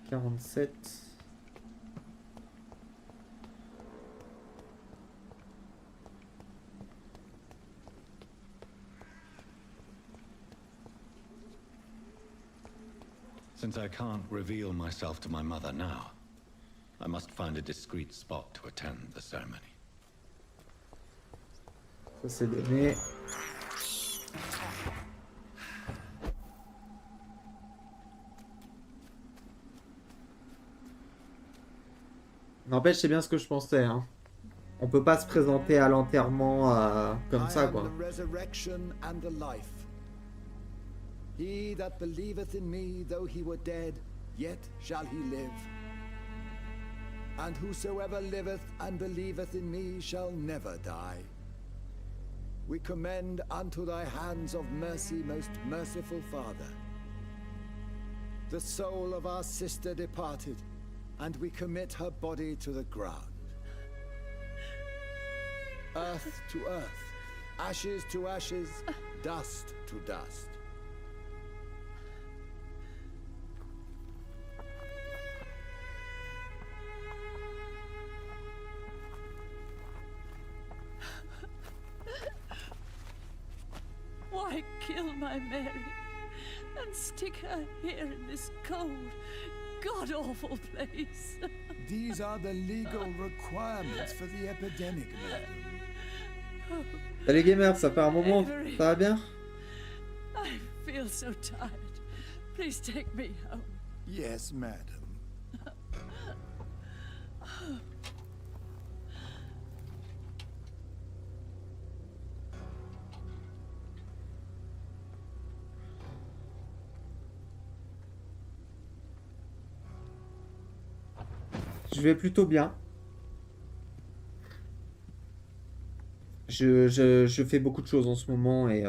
« 47. » Since I can't reveal myself to my mother now, I must find a discreet spot to attend the ceremony. Ça c'est donné. N'empêche, c'est bien ce que je pensais. Hein. On peut pas se présenter à l'enterrement comme ça, quoi. He that believeth in me, though he were dead, yet shall he live. And whosoever liveth and believeth in me shall never die. We commend unto thy hands of mercy, most merciful Father, the soul of our sister departed, and we commit her body to the ground. Earth to earth, ashes to ashes, dust to dust. Why kill my Mary and stick her here in this cold, god-awful place? These are the legal requirements for the epidemic, madam. Salut gamers, ça fait un moment, ça va bien? I feel so tired. Please take me home. Yes, madam. Je vais plutôt bien. Je fais beaucoup de choses en ce moment et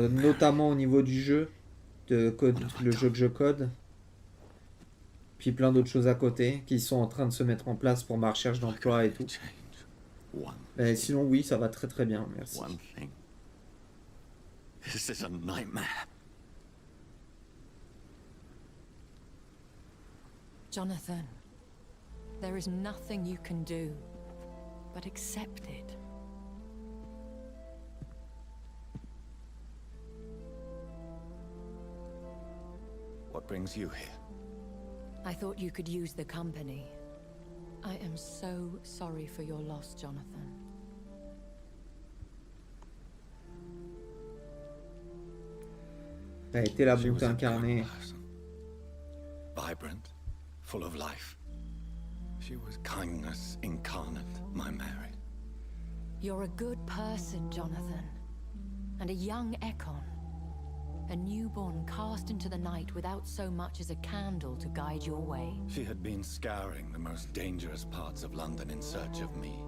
notamment au niveau du jeu, de code, le jeu que je code. Puis plein d'autres choses à côté qui sont en train de se mettre en place pour ma recherche d'emploi et tout. Mais sinon oui, ça va très très bien, merci. This is a nightmare. Jonathan, there is nothing you can do but accept it. What brings you here? I thought you could use the company. I am so sorry for your loss, Jonathan. T'as été la bonté incarnée. Vibrant, full of life. She was kindness incarnate, my Mary. You're a good person, Jonathan. And a young Ekon. A newborn cast into the night without so much as a candle to guide your way. She had been scouring the most dangerous parts of London in search of me.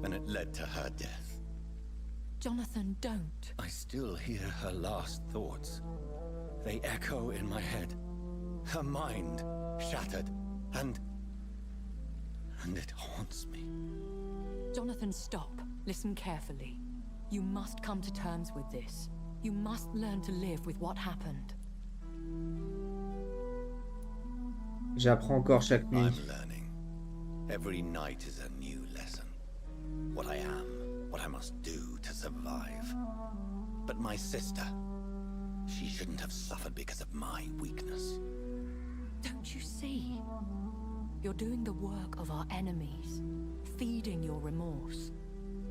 And it led to her death. Jonathan, don't. I still hear her last thoughts. They echo in my head. Her mind shattered, and it haunts me. Jonathan, stop. Listen carefully. You must come to terms with this. You must learn to live with what happened. J'apprends encore chaque nuit. I'm learning. Every night is a new lesson. What I am, what I must do to survive. But my sister, she shouldn't have suffered because of my weakness. Don't you see? You're doing the work of our enemies, feeding your remorse.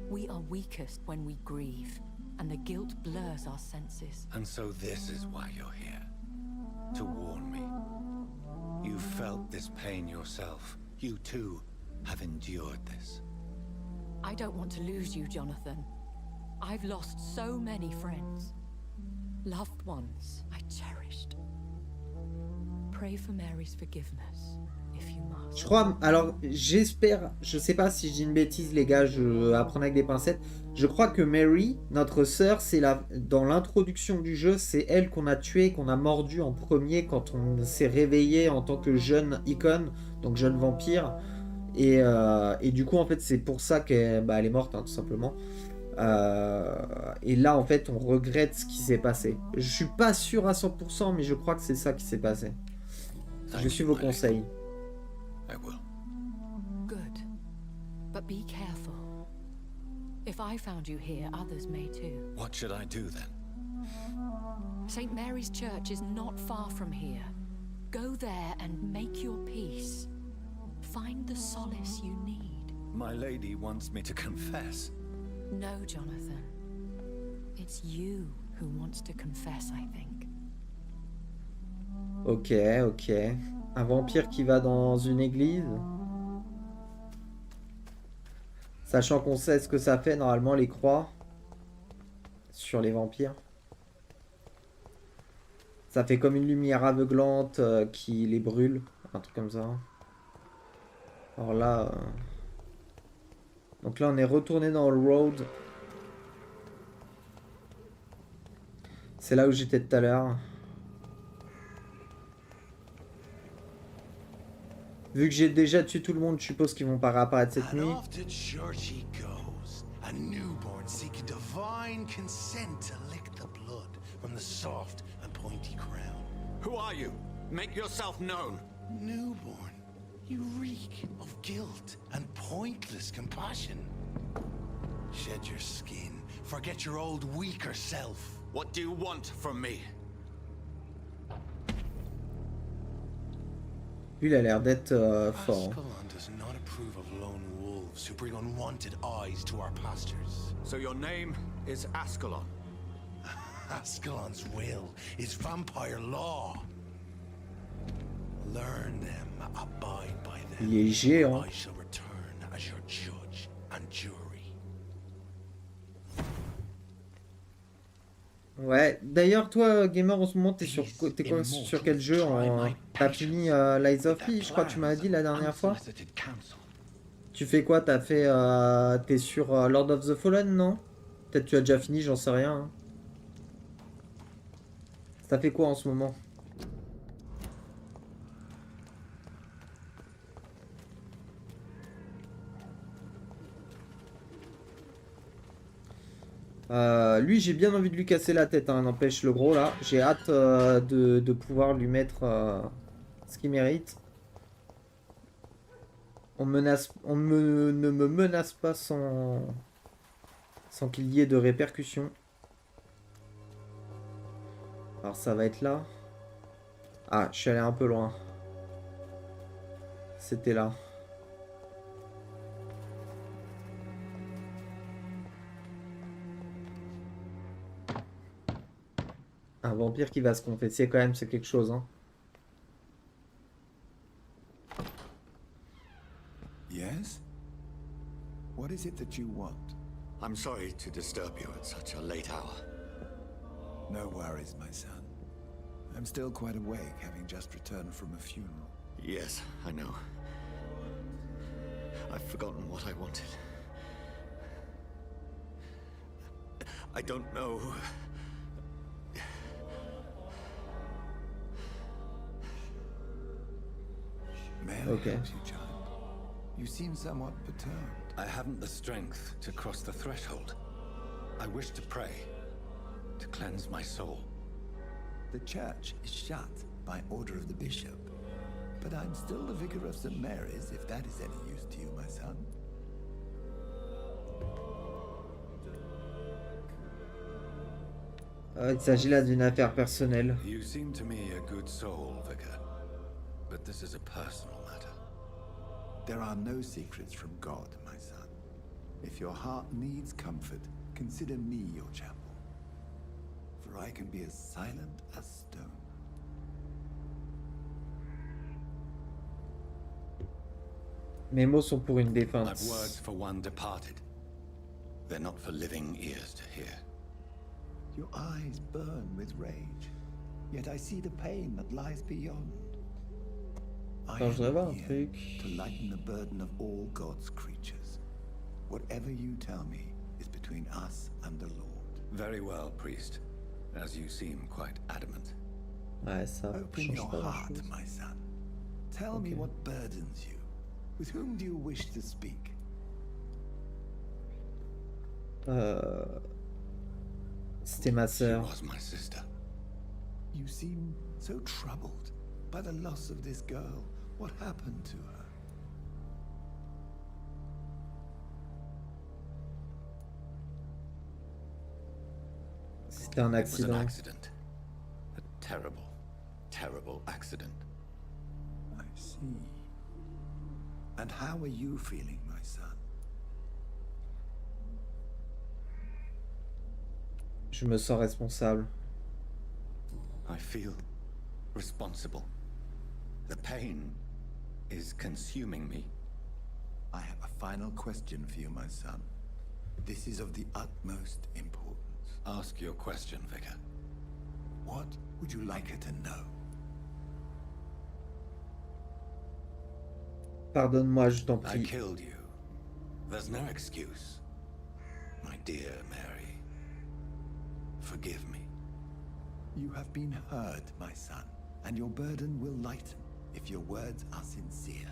We are weakest when we grieve, and the guilt blurs our senses. And so this is why you're here. To warn me. You felt this pain yourself. You too have endured this. I don't want to lose you, Jonathan. I've lost so many friends. Loved ones I cherished. Pray for Mary's forgiveness, if you must. Je crois, alors j'espère, je sais pas si je dis une bêtise les gars, je apprends avec des pincettes. Je crois que Mary, notre sœur, c'est dans l'introduction du jeu, c'est elle qu'on a tuée, qu'on a mordue en premier quand on s'est réveillé en tant que jeune icône, donc jeune vampire. Et du coup, en fait, c'est pour ça qu'elle elle est morte, hein, tout simplement. Et là, en fait, on regrette ce qui s'est passé. Je suis pas sûr à 100%, mais je crois que c'est ça qui s'est passé. Je suis vos conseils. I will. Good. But be careful. If I found you here, others may too. What should I do then? St. Mary's Church is not far from here. Go there and make your peace. Find the solace you need. My lady wants me to confess. No, Jonathan. It's you who wants to confess, I think. Ok, ok. Un vampire qui va dans une église. Sachant qu'on sait ce que ça fait normalement les croix sur les vampires. Ça fait comme une lumière aveuglante qui les brûle. Un truc comme ça. Alors là... Donc là on est retourné dans le road. C'est là où j'étais tout à l'heure. Vu que j'ai déjà tué tout le monde, je suppose qu'ils vont pas réapparaître cette nuit. A newborn seeking divine consent to lick the blood from the soft and pointy crown. Who are you? Make yourself known. Newborn, you reek of guilt and pointless compassion. Shed your skin, forget your old weaker self. What do you want from me? Lui, il a l'air d'être fort. Ascalon does not approve of lone wolves who bring unwanted eyes to our pastures. So your name is Ascalon. Ascalon's will is vampire law. Learn them, abide by them. Il est géant. I shall return as your judge and jury. Ouais, d'ailleurs, toi, gamer, en ce moment, t'es sur quel jeu T'as fini Lies of P, je crois que tu m'as dit la dernière fois. Tu fais quoi? T'as fait... T'es sur Lord of the Fallen, non? Peut-être tu as déjà fini, j'en sais rien. Hein. Ça fait quoi en ce moment? Lui, j'ai bien envie de lui casser la tête, hein, n'empêche le gros là. J'ai hâte de pouvoir lui mettre ce qu'il mérite. Ne me menace pas sans qu'il y ait de répercussions. Alors ça va être là. Ah, je suis allé un peu loin. C'était là. Un vampire qui va se confesser quand même, c'est quelque chose, hein. Yes? What is it that you want? I'm sorry to disturb you at such a late hour. No worries, my son. I'm still quite awake, having just returned from a funeral. Yes, I know. I've forgotten what I wanted. I don't know. May I help you, child? You seem somewhat perturbed. I haven't the strength to cross the threshold. I wish to pray, to cleanse my soul. The church is shut by order of the bishop. But I'm still the vicar of St. Mary's, if that is any use to you, my son. Il s'agit là d'une affaire personnelle. You seem to me a good soul, vicar. But this is a personal matter. There are no secrets from God, my son. If your heart needs comfort, consider me your chapel. For I can be as silent as stone. Mes mots sont pour une défunte. I've words for one departed. They're not for living ears to hear. Your eyes burn with rage, yet I see the pain that lies beyond. I am here to lighten the burden of all God's creatures. Whatever you tell me is between us and the Lord. Very well, priest. As you seem quite adamant. Ouais, ça Open your heart, my son. Tell me what burdens you. With whom do you wish to speak? C'était ma She sœur. was my sister. You seem so troubled by the loss of this girl. What happened to her? C'était un It was an accident. accident. A terrible, terrible accident. I see. And how are you feeling, my son? Je me sens responsable. I feel responsible. The pain is consuming me. I have a final question for you, my son. This is of the utmost importance. Ask your question, Vicar. What would you like her to know? Pardonne-moi, je t'en I prie. killed you. There's no excuse. My dear Mary, forgive me. You have been heard, my son, and your burden will lighten if your words are sincere.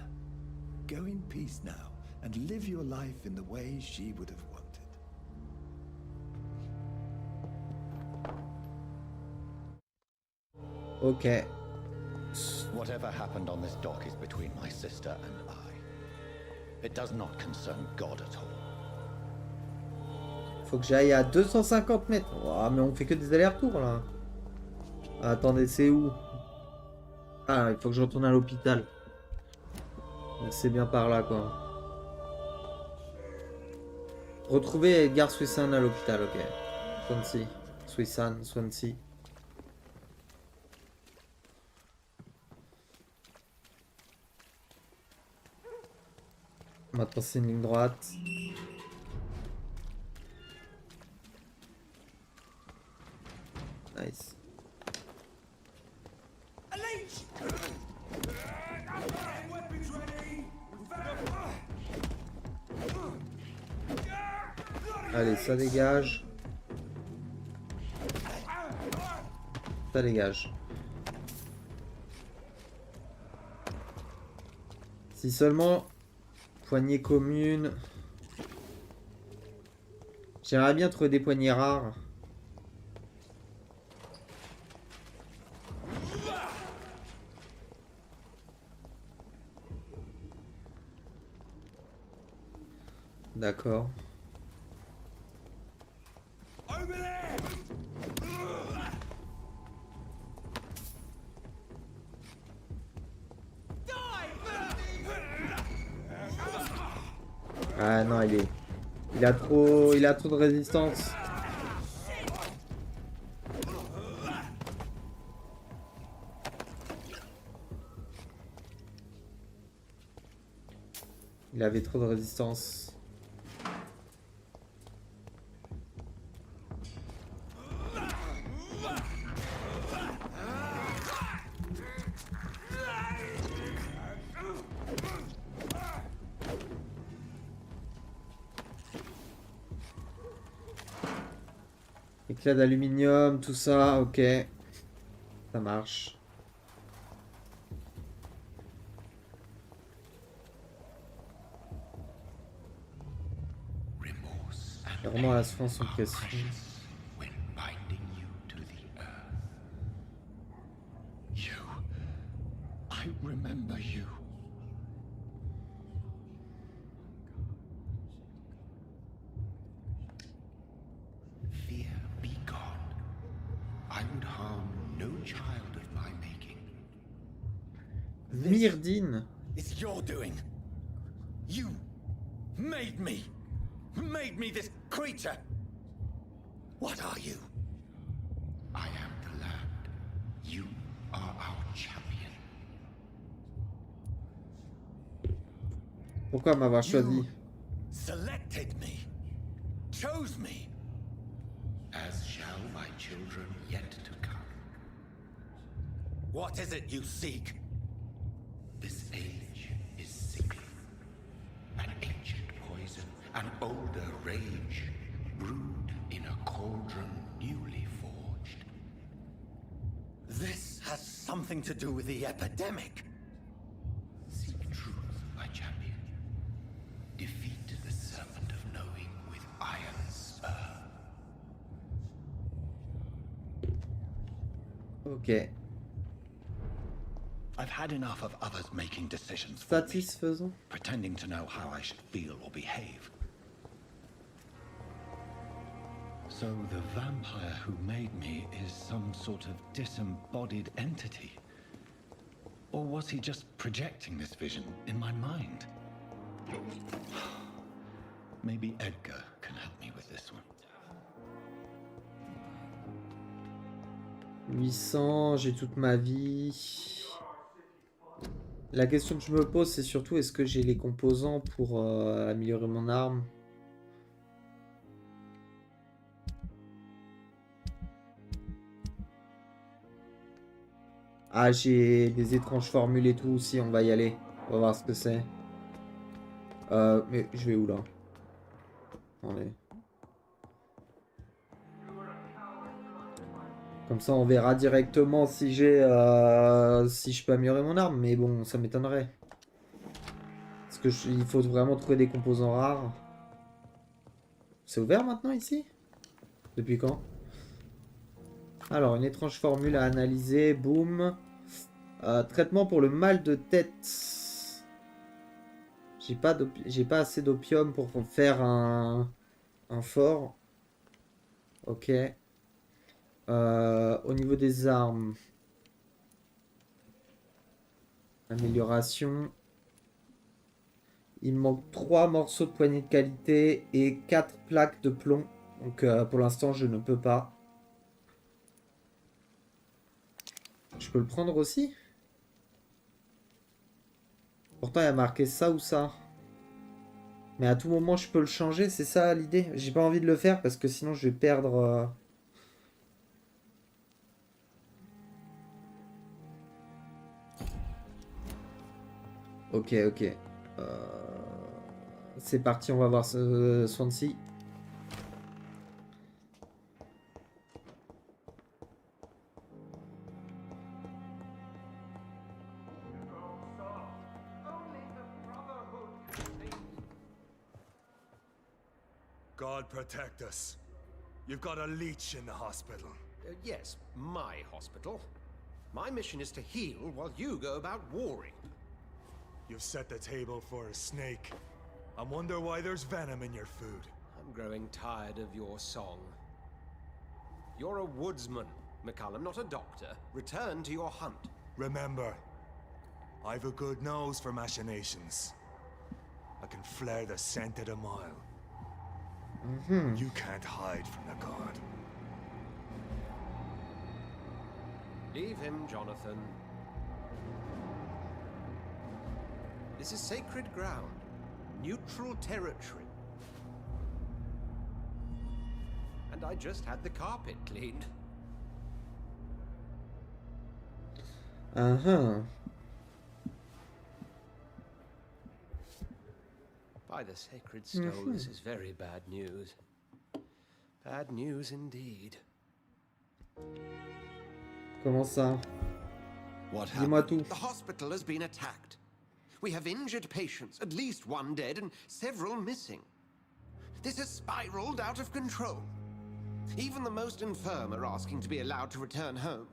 Go in peace now, and live your life in the way she would have wanted. Ok. Whatever happened on this dock is between my sister and I. It does not concern God at all. Faut que j'aille à 250 mètres. Oh, mais on fait que des allers-retours là. Ah, attendez, c'est où? Ah, il faut que je retourne à l'hôpital. Donc c'est bien par là quoi. Retrouver Edgar Swissan à l'hôpital, ok. Swansea. Swissan, Swansea. Maintenant c'est une ligne droite. Nice. Allez, ça dégage. Ça dégage. Si seulement... Poignée commune. J'aimerais bien trouver des poignées rares. D'accord. Ah non, il a trop de résistance. Il avait trop de résistance. Éclat d'aluminium, tout ça, ok. Ça marche. J'ai vraiment la souffrance sous pression. When binding you to the earth. You. I remember you. Fear be gone. I would harm no child of my making. Myrdine. It's your doing. You made me this creature. What are you? I am the land. You are our champion. Pourquoi m'avoir choisi? You selected me, chose me. As shall my children yet to come. What is it you seek? This age is sickly. An ancient poison, an older rage, brewed in a cauldron newly forged. This has something to do with the epidemic. Seek truth, my champions. Ok. I've had enough of others making decisions for me, Satisfaisant. pretending to know how I should feel or behave. So the vampire who made me is some sort of disembodied entity? Or was he just projecting this vision in my mind? Maybe Edgar can help me with this one. 800, j'ai toute ma vie. La question que je me pose, c'est surtout est-ce que j'ai les composants pour améliorer mon arme? Ah, j'ai des étranges formules et tout aussi, on va y aller. On va voir ce que c'est. Mais je vais où là? Attendez. Comme ça, on verra directement si j'ai, si je peux améliorer mon arme. Mais bon, ça m'étonnerait. Parce que il faut vraiment trouver des composants rares. C'est ouvert maintenant ici? Depuis quand? Alors, une étrange formule à analyser. Boum. Traitement pour le mal de tête. J'ai pas assez d'opium pour faire un fort. Ok. Au niveau des armes. Amélioration. Il me manque 3 morceaux de poignée de qualité et 4 plaques de plomb. Donc pour l'instant, je ne peux pas. Je peux le prendre aussi? Pourtant, il y a marqué ça ou ça. Mais à tout moment, je peux le changer. C'est ça l'idée. J'ai pas envie de le faire parce que sinon, je vais perdre... Ok, ok. C'est parti, on va voir ce Swansea. God protect us. You've got a leech in the hospital. Yes, my hospital. My mission is to heal while you go about warring. You've set the table for a snake. I wonder why there's venom in your food. I'm growing tired of your song. You're a woodsman, McCallum, not a doctor. Return to your hunt. Remember, I've a good nose for machinations. I can flare the scent at a mile. You can't hide from the god. Leave him, Jonathan. This is sacred ground. Neutral territory. And I just had the carpet cleaned. By the sacred stone, this is very bad news. Bad news indeed. Comment ça? What Dis-moi happened? tout. The hospital has been attacked. We have injured patients, at least one dead and several missing. This has spiraled out of control. Even the most infirm are asking to be allowed to return home.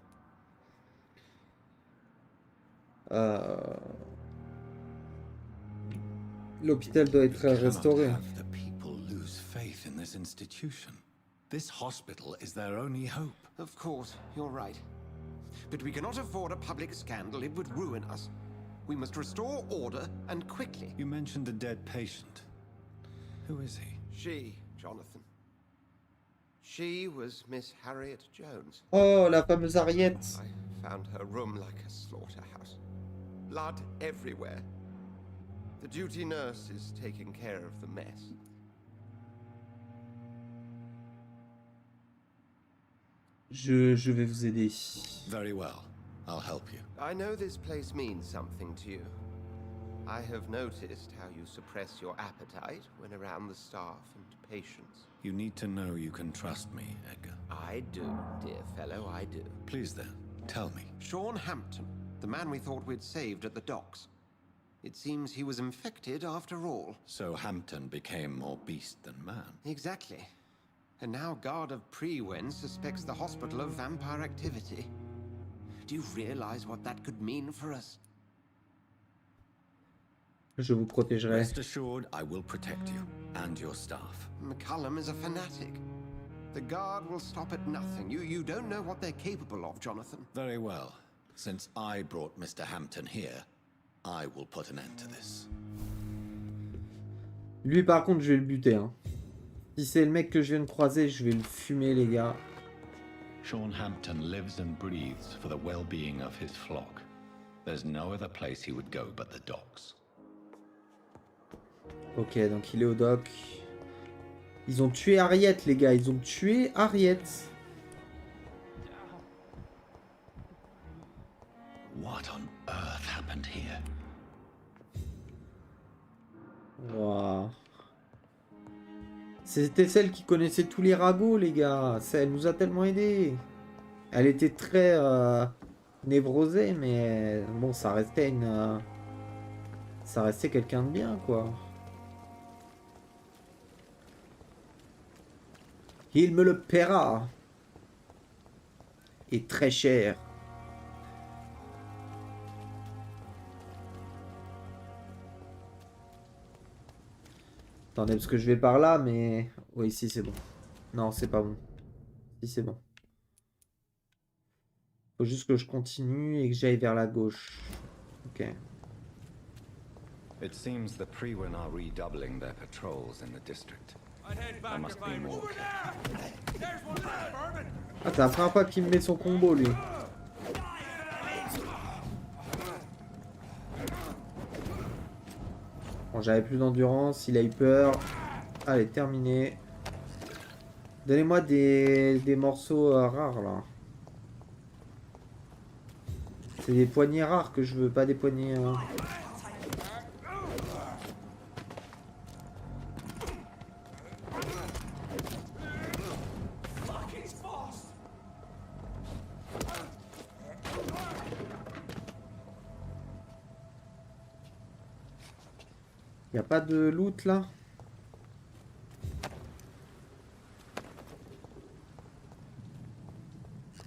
L'hôpital doit être restauré. Have the people lose faith in this institution. This hospital is their only hope. Of course, you're right. But we cannot afford a public scandal. It would ruin us. We must restore order, and quickly. You mentioned a dead patient. Who is he? She, Jonathan. She was Miss Harriet Jones. Oh, la fameuse Harriet. I found her room like a slaughterhouse. Blood everywhere. The duty nurse is taking care of the mess. Je vais vous aider. Very well. I'll help you. I know this place means something to you. I have noticed how you suppress your appetite when around the staff and patients. You need to know you can trust me, Edgar. I do, dear fellow, I do. Please then, tell me. Sean Hampton, the man we thought we'd saved at the docks. It seems he was infected after all. So Hampton became more beast than man. Exactly. And now Guard of Prewen suspects the hospital of vampire activity. Do you realize what that could mean for us? Je vous protégerai. Rest assured, I will protect you and your staff. McCullum is a fanatic. The guard will stop at nothing. You don't know what they're capable of, Jonathan. Very well. Since I brought Mr. Hampton here, I will put an end to this. Lui, par contre, je vais le buter. Hein. Si c'est le mec que je viens de croiser, je vais le fumer, les gars. Sean Hampton lives and breathes for the well-being of his flock. There's no other place he would go but the docks. Ok, donc il est au dock. Ils ont tué Harriet, les gars. Ils ont tué Harriet. What on earth happened here? Wow. C'était celle qui connaissait tous les ragots, les gars. Elle nous a tellement aidés. Elle était très névrosée, mais bon, ça restait une... ça restait quelqu'un de bien, quoi. Il me le paiera. Et très cher. Attendez, parce que je vais par là, mais... Oui, si, c'est bon. Non, c'est pas bon. Si, c'est bon. Faut juste que je continue et que j'aille vers la gauche. Ok. It seems the Freewen are redoubling their patrols in the district. There must be more. Ah, c'est la première fois qu'il me met son combo, lui. Bon, j'avais plus d'endurance, il a eu peur. Allez, terminé. Donnez-moi des morceaux rares, là. C'est des poignées rares que je veux, pas des poignées... Y a pas de loot là?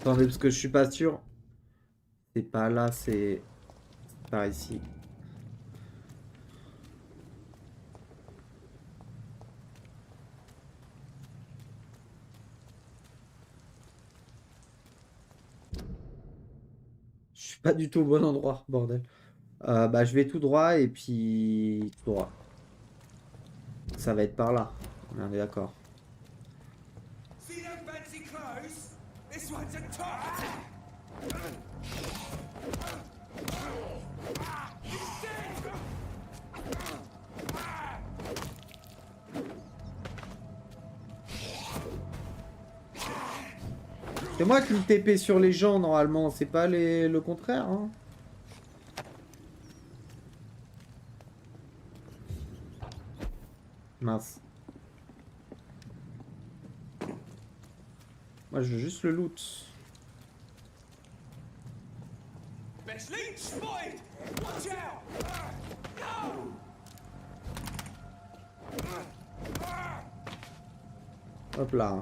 Attendez, parce que je suis pas sûr. C'est pas là, c'est par ici. Je suis pas du tout au bon endroit, bordel. Bah je vais tout droit et puis tout droit. Ça va être par là. On est d'accord. C'est moi qui me TP sur les gens normalement, c'est pas le contraire. Hein. Mince. Moi je veux juste le loot. Hop là.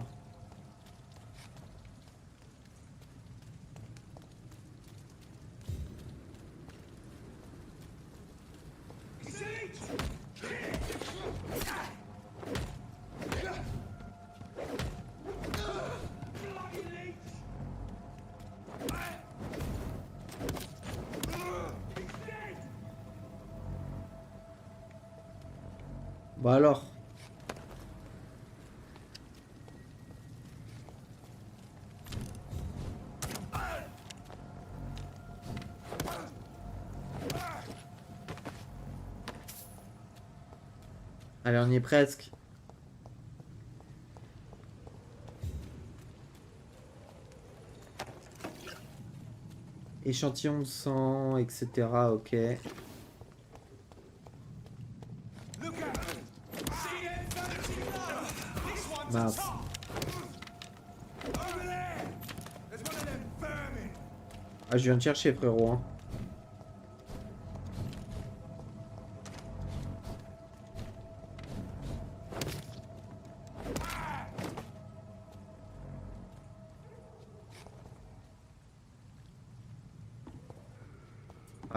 Bah alors. Allez, on y est presque. Échantillon de sang, etc. Ok. Mince. Ah, je viens de chercher, frérot. Hein.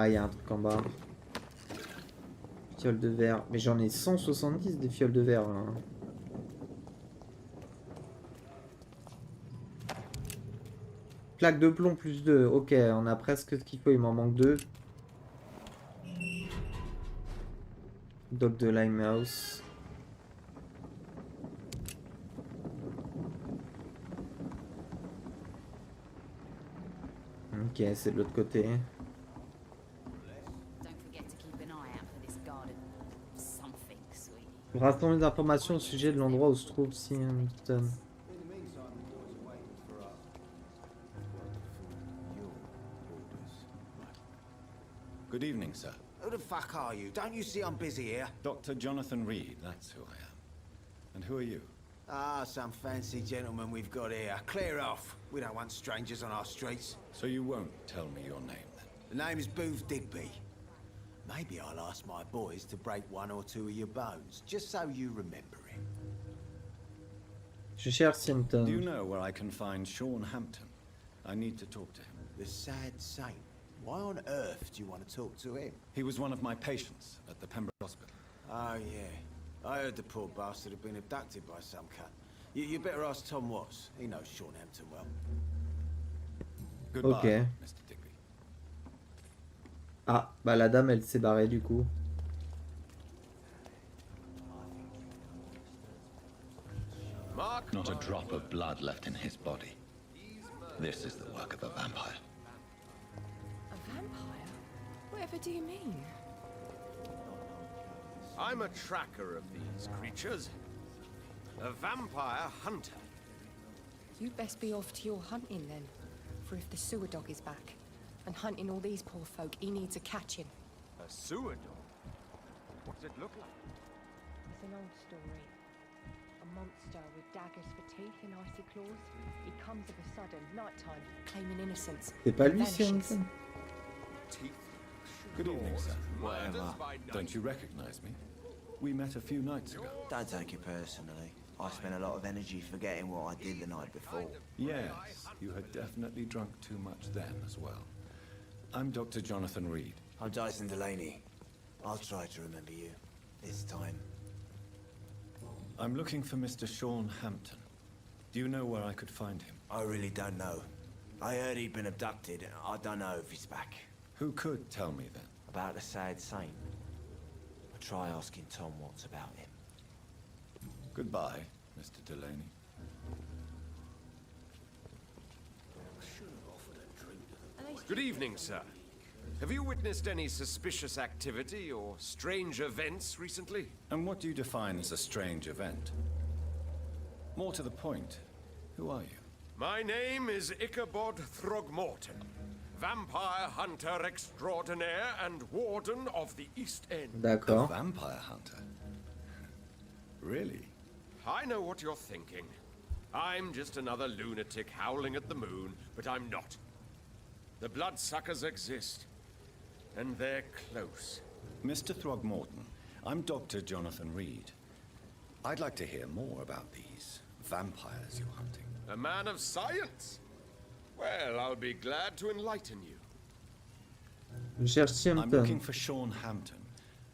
Ah, il y a un truc en bas. Fiole de verre. Mais j'en ai 170 des fioles de verre, là. Plaque de plomb plus 2. Ok, on a presque ce qu'il faut. Il m'en manque 2. Dog de Limehouse. Ok, c'est de l'autre côté. Rassemble les informations au sujet de l'endroit où se trouve Simpton. Good evening, sir. Who the fuck are you? Don't you see I'm busy here? Dr. Jonathan Reed, that's who I am. And who are you? Ah, some fancy gentleman we've got here. Clear off. We don't want strangers on our streets. So you won't tell me your name, then? The name is Booth Digby. Maybe I'll ask my boys to break 1 or 2 of your bones, just so you remember him. Je cherche Simpton. Do you know where I can find Sean Hampton? I need to talk to him. The sad saint. Why on earth do you want to talk to him? He was one of my patients at the Pembroke Hospital. Oh, yeah. I heard the poor bastard had been abducted by some cunt. You better ask Tom Watts. He knows Sean Hampton well. Goodbye, Ok. Mr. Digby. Ah, bah la dame, elle s'est barrée du coup. Not a drop of blood left in his body. This is the work of a vampire. A vampire? Whatever do you mean? I'm a tracker of these creatures. A vampire hunter. You'd best be off to your hunting then. For if the sewer dog is back, and hunting all these poor folk, he needs a catching. A sewer dog? What's it look like? It's an old story. A monster with daggers for teeth and icy claws. He comes of a sudden, nighttime, claiming innocence. C'est pas lui, vanishes. Simpton. Good evening, sir. Whatever. Don't you recognize me? We met a few nights ago. Don't take it personally. I spent a lot of energy forgetting what I did the night before. Yes, you had definitely drunk too much then as well. I'm Dr. Jonathan Reed. I'm Dyson Delaney. I'll try to remember you. This time. I'm looking for Mr. Sean Hampton. Do you know where I could find him? I really don't know. I heard he'd been abducted. I don't know if he's back. Who could tell me then? About the sad saint. I'll try asking Tom Watts about him. Goodbye, Mr. Delaney. Good evening, sir. Have you witnessed any suspicious activity or strange events recently? And what do you define as a strange event? More to the point, who are you? My name is Ichabod Throgmorton, vampire hunter extraordinaire and warden of the East End. A D'accord. vampire hunter? Really? I know what you're thinking. I'm just another lunatic howling at the moon, but I'm not. The bloodsuckers exist, and they're close. Mr. Throgmorton, I'm Dr. Jonathan Reed. I'd like to hear more about these vampires you're hunting. A man of science? Well, I'll be glad to enlighten you. Je cherche I'm looking Simpton. for Sean Hampton.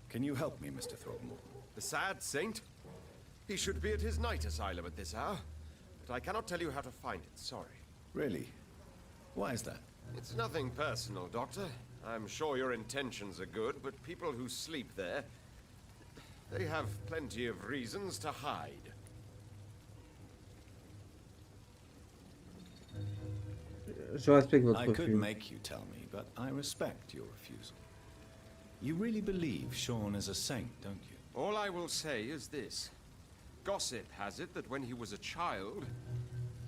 Can you help me, Mr. Throgmorton? The sad saint? He should be at his night asylum at this hour, but I cannot tell you how to find it, sorry. Really? Why is that? It's nothing personal, Doctor. I'm sure your intentions are good, but people who sleep there, they have plenty of reasons to hide. Je respecte votre I could refus. make you tell me, but I respect your refusal. You really believe Sean is a saint, don't you? All I will say is this. Gossip has it that when he was a child,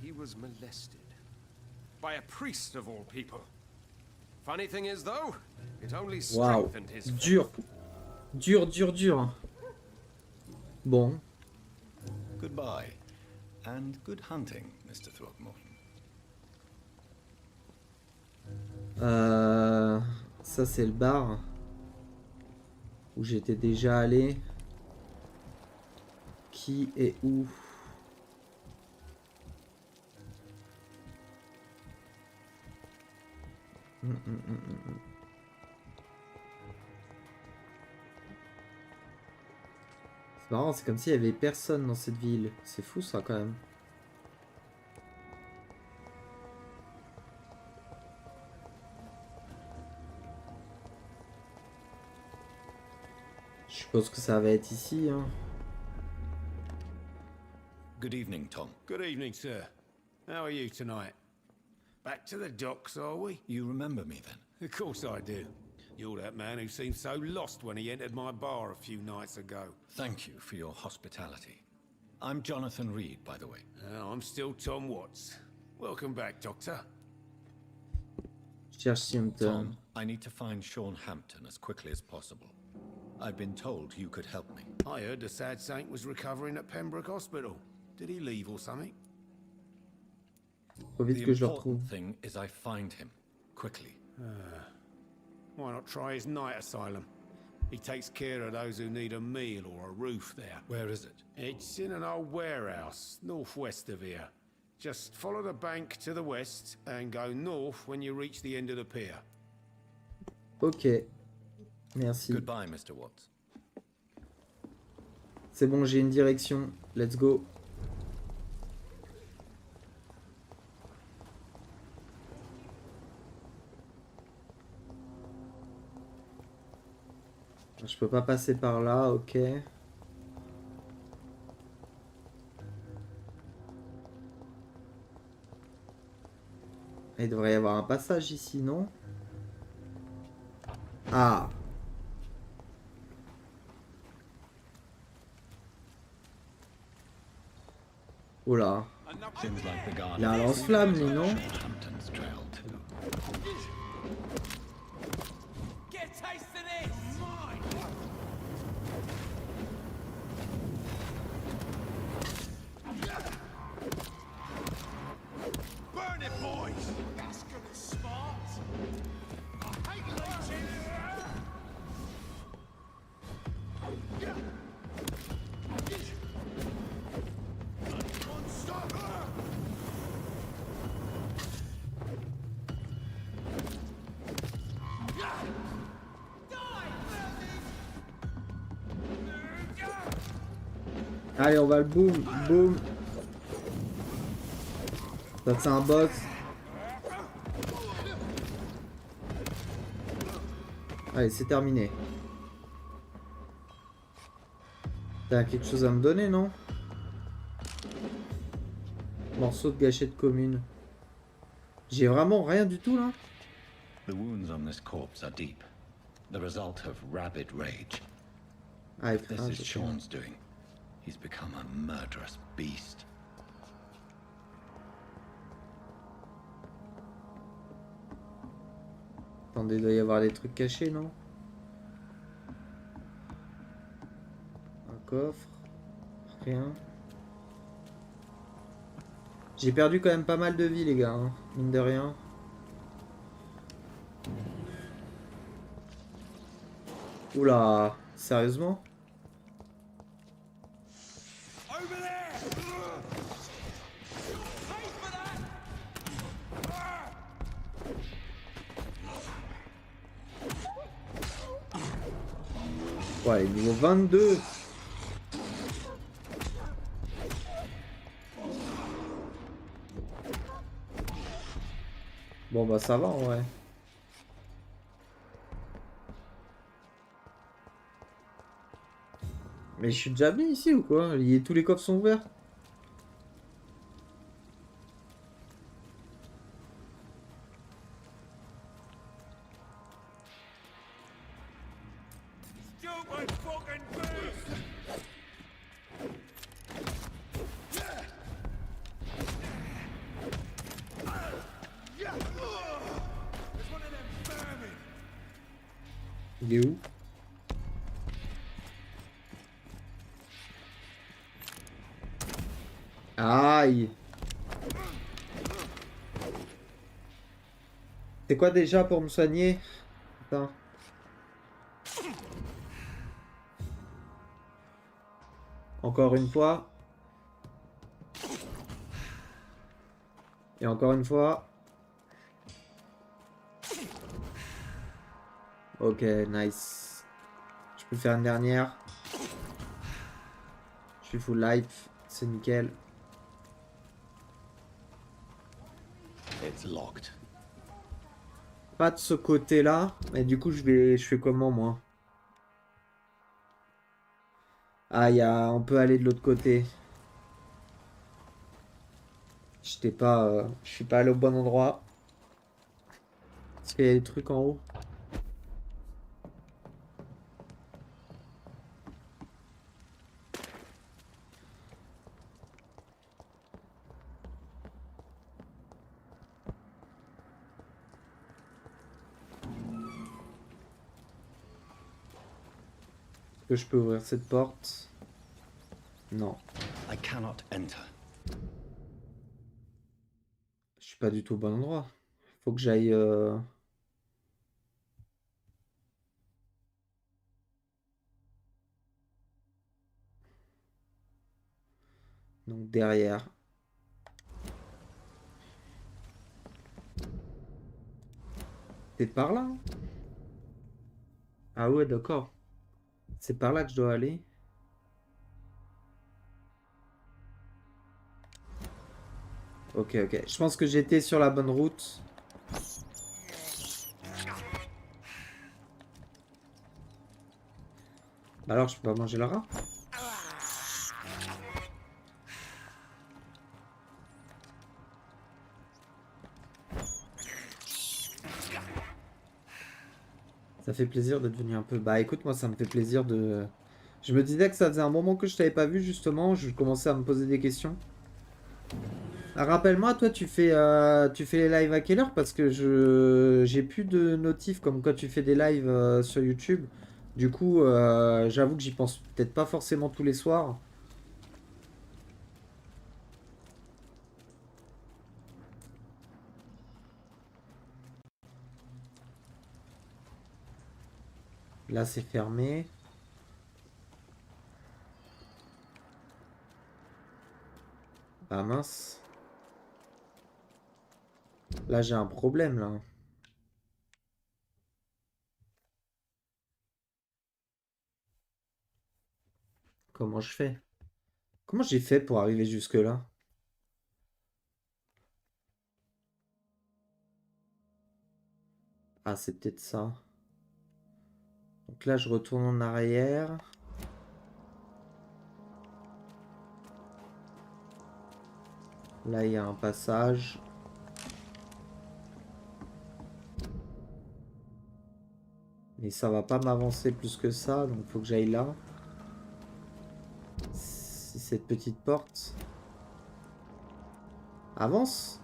he was molested. By a priest of all people. Funny thing is, though, it only Waouh. strengthened his Dur. Dur. Bon. Goodbye, and good hunting, Mr. Throgmorton. Ça c'est le bar où j'étais déjà allé. Qui est où? C'est marrant, c'est comme s'il y avait personne dans cette ville. C'est fou ça quand même. Je suppose que ça va être ici, hein. Good evening, Tom. Good evening, sir. How are you tonight? Back to the docks, are we? You remember me then? Of course I do. You're that man who seemed so lost when he entered my bar a few nights ago. Thank you for your hospitality. I'm Jonathan Reed, by the way. I'm still Tom Watts. Welcome back, Doctor. Tom, I need to find Sean Hampton as quickly as possible. I've been told you could help me. I heard the sad saint was recovering at Pembroke Hospital. Did he leave or something? The important thing is I find him quickly. Why not try his night asylum? He takes care of those who need a meal or a roof there. Where is it? It's in an old warehouse, northwest of here. Just follow the bank to the west and go north when you reach the end of the pier. Ok. Merci. Goodbye, Mr. Watts. C'est bon, j'ai une direction. Let's go. Je peux pas passer par là, ok. Il devrait y avoir un passage ici, non? Ah! Oula. Il a un lance-flamme, lui, non? Allez, on va le boom, boom. Ça, c'est un boss. Allez, c'est terminé. T'as quelque chose à me donner, non? Morceau de gâchette commune. J'ai vraiment rien du tout, là. The wounds on this corpse are deep. The result of rabid rage. Ah, If this is Sean's doing, he's become a murderous beast. Attendez, il doit y avoir des trucs cachés, non? Un coffre. Rien. J'ai perdu quand même pas mal de vie, les gars, hein, mine de rien. Oula, sérieusement? Ouais, niveau 22. Bon bah ça va en vrai. Mais je suis déjà venu ici ou quoi? Tous les coffres sont ouverts. Il est où? Aïe. C'est quoi déjà pour me soigner? Putain. Encore une fois. Et encore une fois. Ok, nice. Je peux faire une dernière. Je suis full life, c'est nickel. It's locked. Pas de ce côté-là. Mais du coup, je fais comment, moi? Ah, on peut aller de l'autre côté. Je suis pas allé au bon endroit. Est-ce qu'il y a des trucs en haut? Est-ce que je peux ouvrir cette porte? Non. I cannot enter. Je suis pas du tout au bon endroit. Faut que j'aille... Donc derrière. C'est par là? Hein. Ah ouais, d'accord. C'est par là que je dois aller. Ok, ok. Je pense que j'étais sur la bonne route. Bah alors, je peux pas manger le rat? Ça fait plaisir de devenir un peu... Bah écoute, moi ça me fait plaisir de... Je me disais que ça faisait un moment que je t'avais pas vu justement. Je commençais à me poser des questions. Ah, rappelle-moi, toi tu fais les lives à quelle heure? Parce que j'ai plus de notifs comme quand tu fais des lives sur YouTube. Du coup, j'avoue que j'y pense peut-être pas forcément tous les soirs. Là c'est fermé. Ah mince. Là j'ai un problème là. Comment je fais? Comment j'ai fait pour arriver jusque là? Ah c'est peut-être ça. Donc là je retourne en arrière. Là il y a un passage. Mais ça va pas m'avancer plus que ça, donc il faut que j'aille là. C'est cette petite porte. Avance.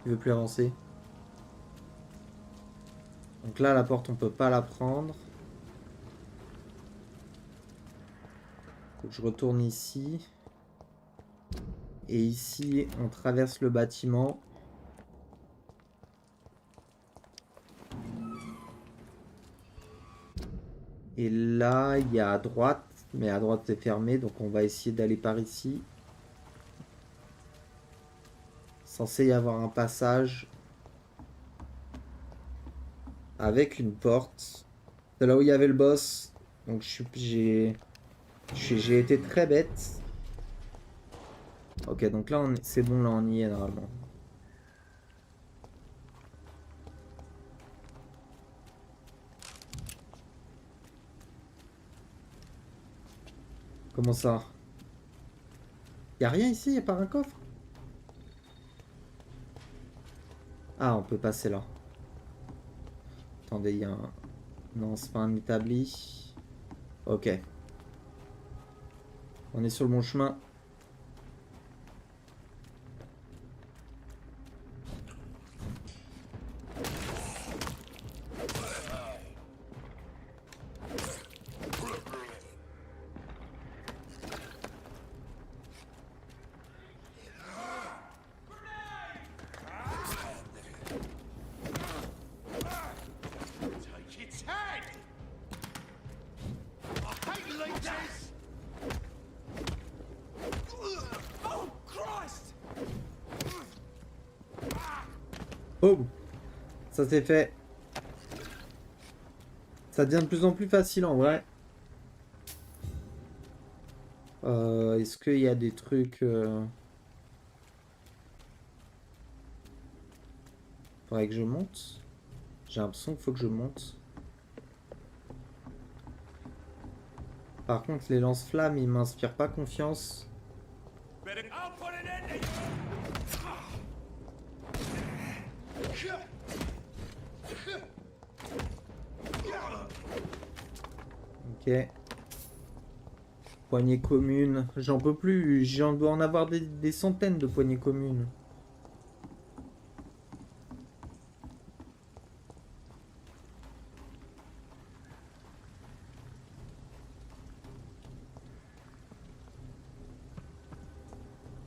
Il veut plus avancer. Donc là, la porte, on peut pas la prendre. Faut que je retourne ici. Et ici, on traverse le bâtiment. Et là, il y a à droite. Mais à droite, c'est fermé. Donc on va essayer d'aller par ici. Censé y avoir un passage. Avec une porte. C'est là où il y avait le boss. Donc j'ai été très bête. Ok, donc là, c'est bon, là, on y est normalement. Comment ça? Y a rien ici? Y a pas un coffre? Ah, on peut passer là. Attendez, il y a un... Non, c'est pas un établi. Ok. On est sur le bon chemin. Oh, ça c'est fait. Ça devient de plus en plus facile en vrai. Est-ce qu'il y a des trucs... Faudrait que je monte. J'ai l'impression qu'il faut que je monte. Par contre, les lance-flammes, ils m'inspirent pas confiance. Ok. Poignée commune. J'en peux plus. J'en dois en avoir des centaines de poignées communes.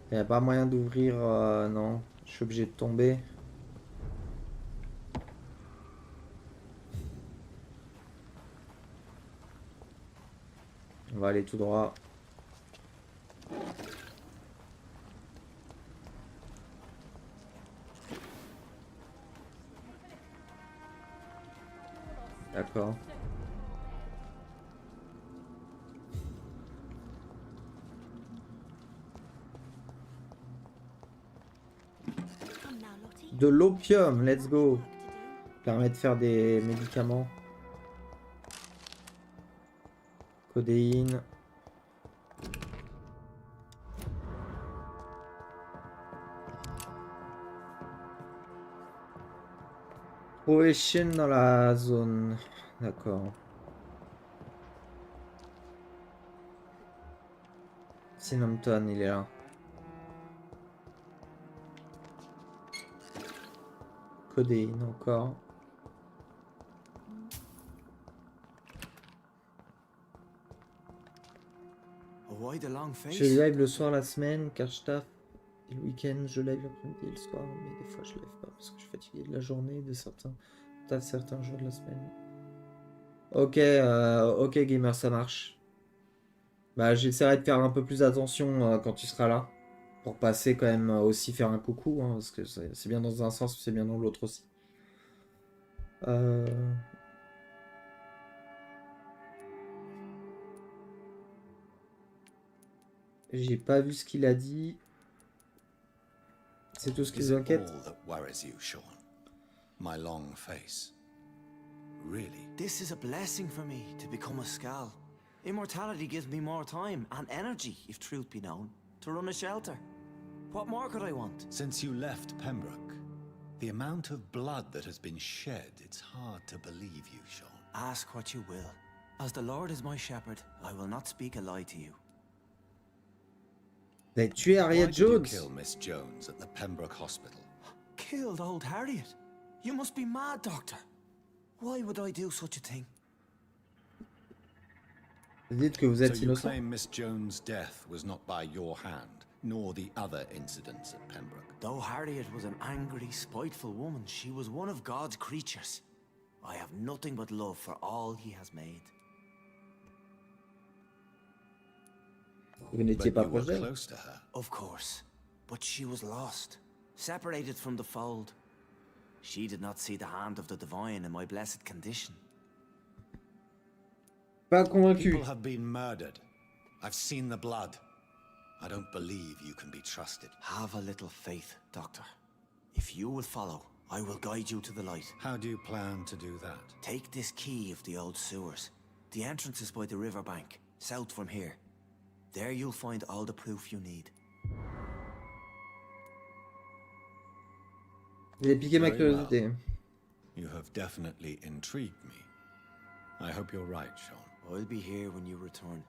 Il n'y a pas moyen d'ouvrir... non, je suis obligé de tomber. On va aller tout droit. D'accord. De l'opium, let's go. Permet de faire des médicaments. Codéine. Prohibition dans la zone. D'accord. Sinomton, il est là. Codéine encore. Je live le soir la semaine car je taffe. Et le week-end je live l'après-midi et le soir. Mais des fois je live pas parce que je suis fatigué de la journée, de certains jours de la semaine. Ok, ok gamer, ça marche. Bah j'essaierai de faire un peu plus attention quand tu seras là. Pour passer quand même aussi faire un coucou, hein, parce que c'est bien dans un sens, c'est bien dans l'autre aussi. J'ai pas vu ce qu'il a dit. C'est tout ce qu'ils enquêtent. My long face. Really? This is a blessing for me to become a Skal. Immortality gives me more time and energy, if truth be known, to run a shelter. What more could I want? Since you left Pembroke, the amount of blood that has been shed, it's hard to believe you, Sean. Ask what you will. As the Lord is my shepherd, I will not speak a lie to you. They tué Harriet Jones. Why did you kill Miss Jones at the Pembroke Hospital? Killed old Harriet? You must be mad, Doctor. Why would I do such a thing? Dites que vous êtes so you innocent. claim Miss Jones' death was not by your hand, nor the other incidents at Pembroke. Though Harriet was an angry, spiteful woman, she was one of God's creatures. I have nothing but love for all he has made. Vous n'étiez pas proche d'elle. Close to her. Of course, but she was lost, separated from the fold. She did not see the hand of the divine in my blessed condition. Pas convaincu. People have been murdered. I've seen the blood. I don't believe you can be trusted. Have a little faith, Doctor. If you will follow, I will guide you to the light. How do you plan to do that? Take this key of the old sewers. The entrance is by the riverbank, south from here. There you'll find all the proof you need. J'ai piqué ma curiosité. Well. You have definitely intrigued me. I hope you're right, Sean. I'll be here when you return.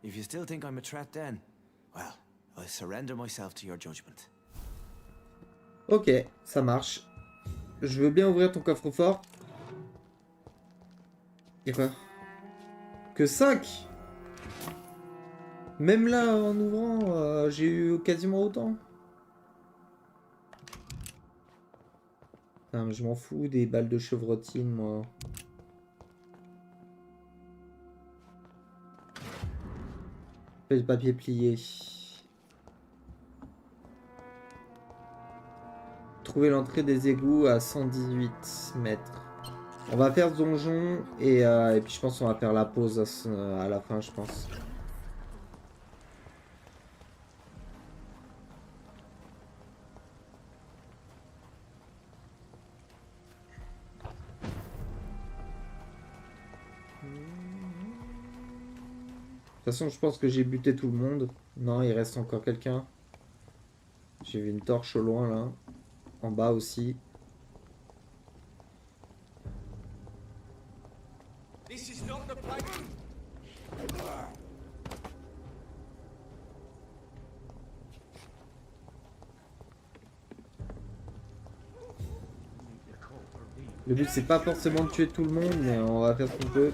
If you still think I'm a threat then, well, I surrender myself to your judgment. Ok, ça marche. Je veux bien ouvrir ton coffre-fort. Et quoi? Que 5? Même là, en ouvrant, j'ai eu quasiment autant. Putain, mais je m'en fous des balles de chevrotine, moi. Feuille de papier plié. Trouver l'entrée des égouts à 118 mètres. On va faire ce donjon et puis je pense qu'on va faire la pause à la fin, je pense. façon, je pense que j'ai buté tout le monde. Non, il reste encore quelqu'un. J'ai vu une torche au loin, là. En bas aussi. This is not the place. Le but, c'est pas forcément de tuer tout le monde, mais on va faire ce qu'on peut.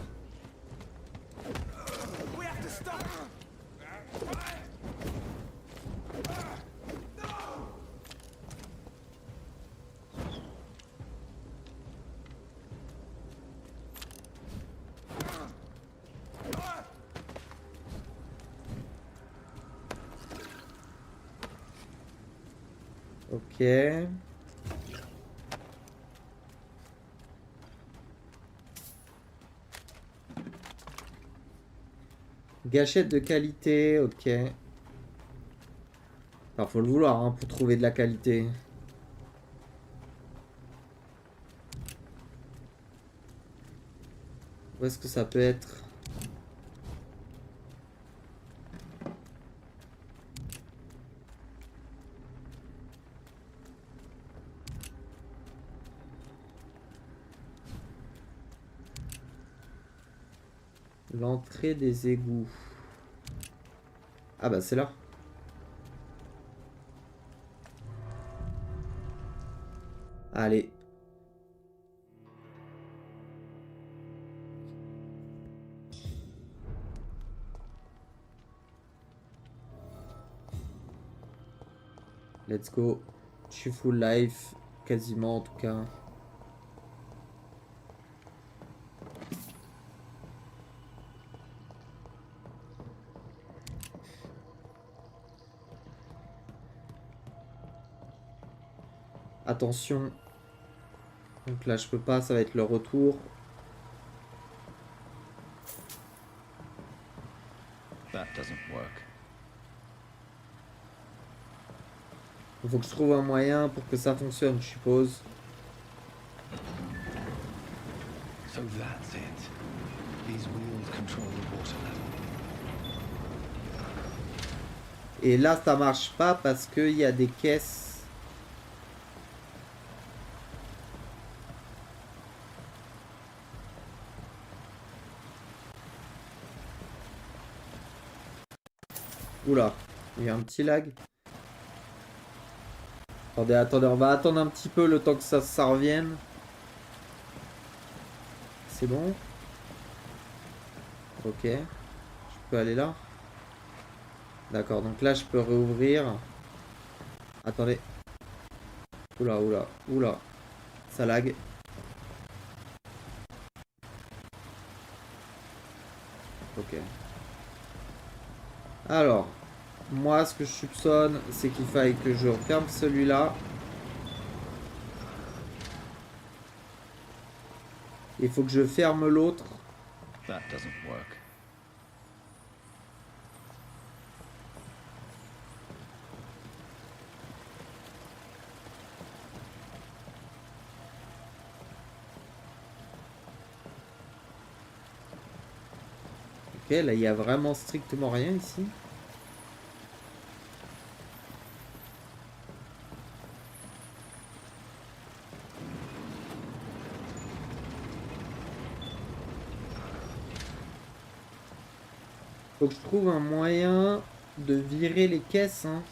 Ok. Gâchette de qualité, ok. Alors, faut le vouloir hein, pour trouver de la qualité. Où est-ce que ça peut être? L'entrée des égouts. Ah bah c'est là. Allez. Let's go. Je suis full life. Quasiment en tout cas. Attention. Donc là je peux pas, ça va être le retour. That doesn't work. Il faut que je trouve un moyen pour que ça fonctionne, je suppose. So that's it. These wheels control the water level. Et là ça marche pas parce qu'il y a des caisses. Oula, il y a un petit lag. Attendez, attendez, on va attendre un petit peu le temps que ça revienne. C'est bon. Ok. Je peux aller là. D'accord, donc là je peux réouvrir. Attendez. Oula, oula, oula. Ça lag. Ok. Alors, moi ce que je soupçonne, c'est qu'il faille que je ferme celui-là. Il faut que je ferme l'autre. That doesn't work. Ok, là il y a vraiment strictement rien ici. Faut que je trouve un moyen de virer les caisses, hein.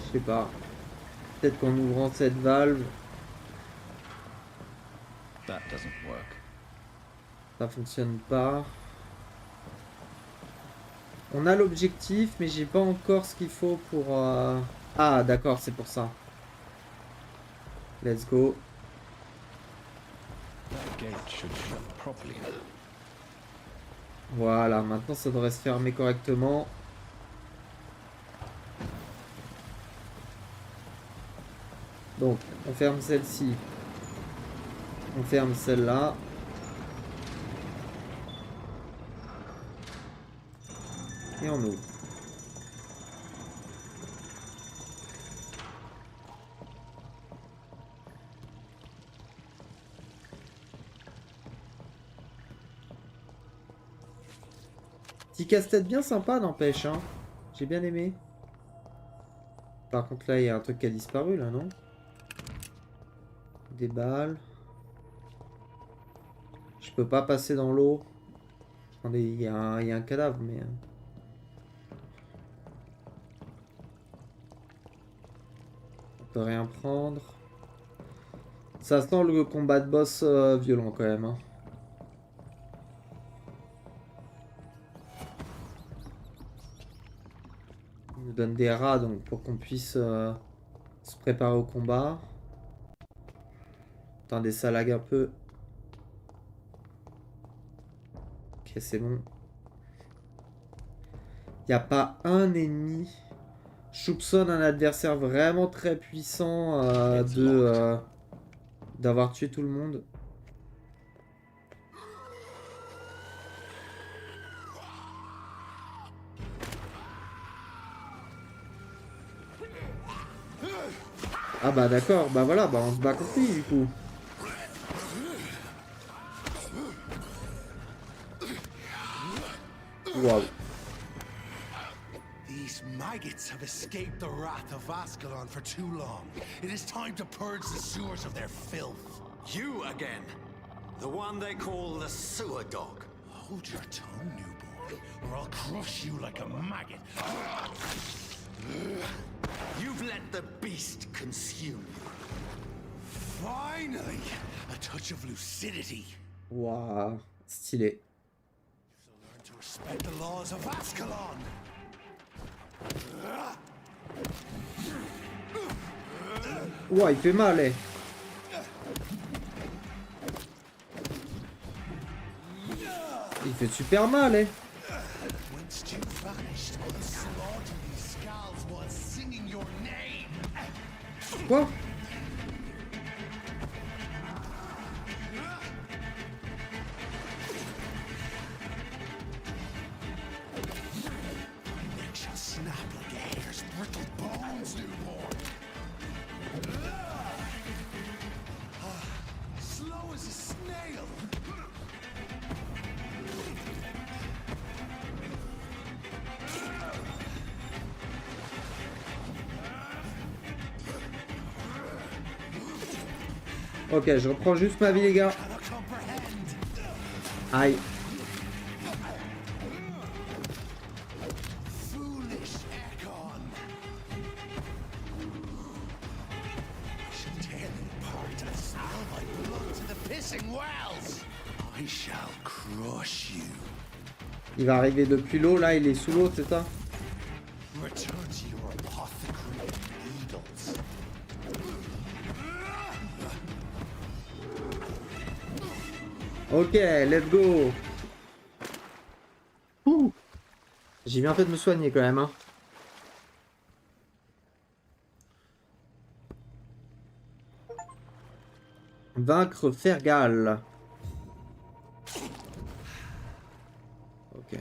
Je sais pas. Peut-être qu'en ouvrant cette valve, That doesn't work. ça fonctionne pas. On a l'objectif, mais j'ai pas encore ce qu'il faut pour... Ah, d'accord, c'est pour ça. Let's go. That gate should shut properly now. Voilà, maintenant ça devrait se fermer correctement. Donc, on ferme celle-ci. On ferme celle-là. Et on ouvre. Petit casse-tête bien sympa, n'empêche, hein. J'ai bien aimé. Par contre, là, il y a un truc qui a disparu, là, non? Des balles. Je peux pas passer dans l'eau. Attendez, il y a un cadavre, mais... On peut rien prendre. Ça sent le combat de boss violent, quand même, hein. Il nous donne des rats, donc, pour qu'on puisse se préparer au combat. Attendez, ça lag un peu. Ok, c'est bon. Il n'y a pas un ennemi. Je soupçonne un adversaire vraiment très puissant d'avoir tué tout le monde. Ah bah d'accord, bah voilà, bah on se bat contre lui du coup. Waouh. These maggots have escaped the wrath of Ascalon for too long. It is time to purge the sewers of their filth. You again. The one they call the sewer dog. Hold your tongue, newborn, or I'll crush you like a maggot. You've let the beast consume you. Finally, a touch of lucidity. Waouh, stylé. Learn to respect the laws of Ascalon. Ouah, il fait mal, eh. Il fait super mal, eh. Quoi? Ok, je reprends juste ma vie, les gars. Aïe. Il va arriver depuis l'eau, là, il est sous l'eau, c'est ça? Ok, let's go. J'ai bien fait de me soigner quand même, hein. Vaincre Fergal. Ok.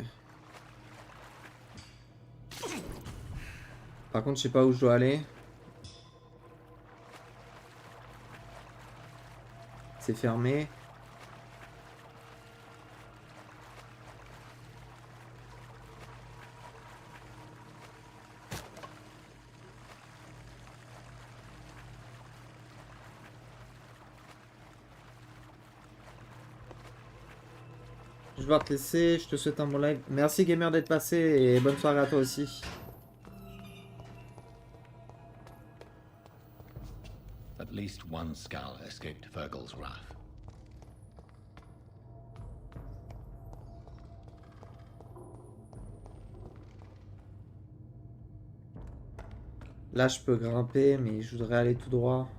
Par contre, je sais pas où je dois aller. C'est fermé. Je vais te laisser, je te souhaite un bon live. Merci gamer d'être passé et bonne soirée à toi aussi. At least one skull escaped Fergal's wrath. Là je peux grimper mais je voudrais aller tout droit.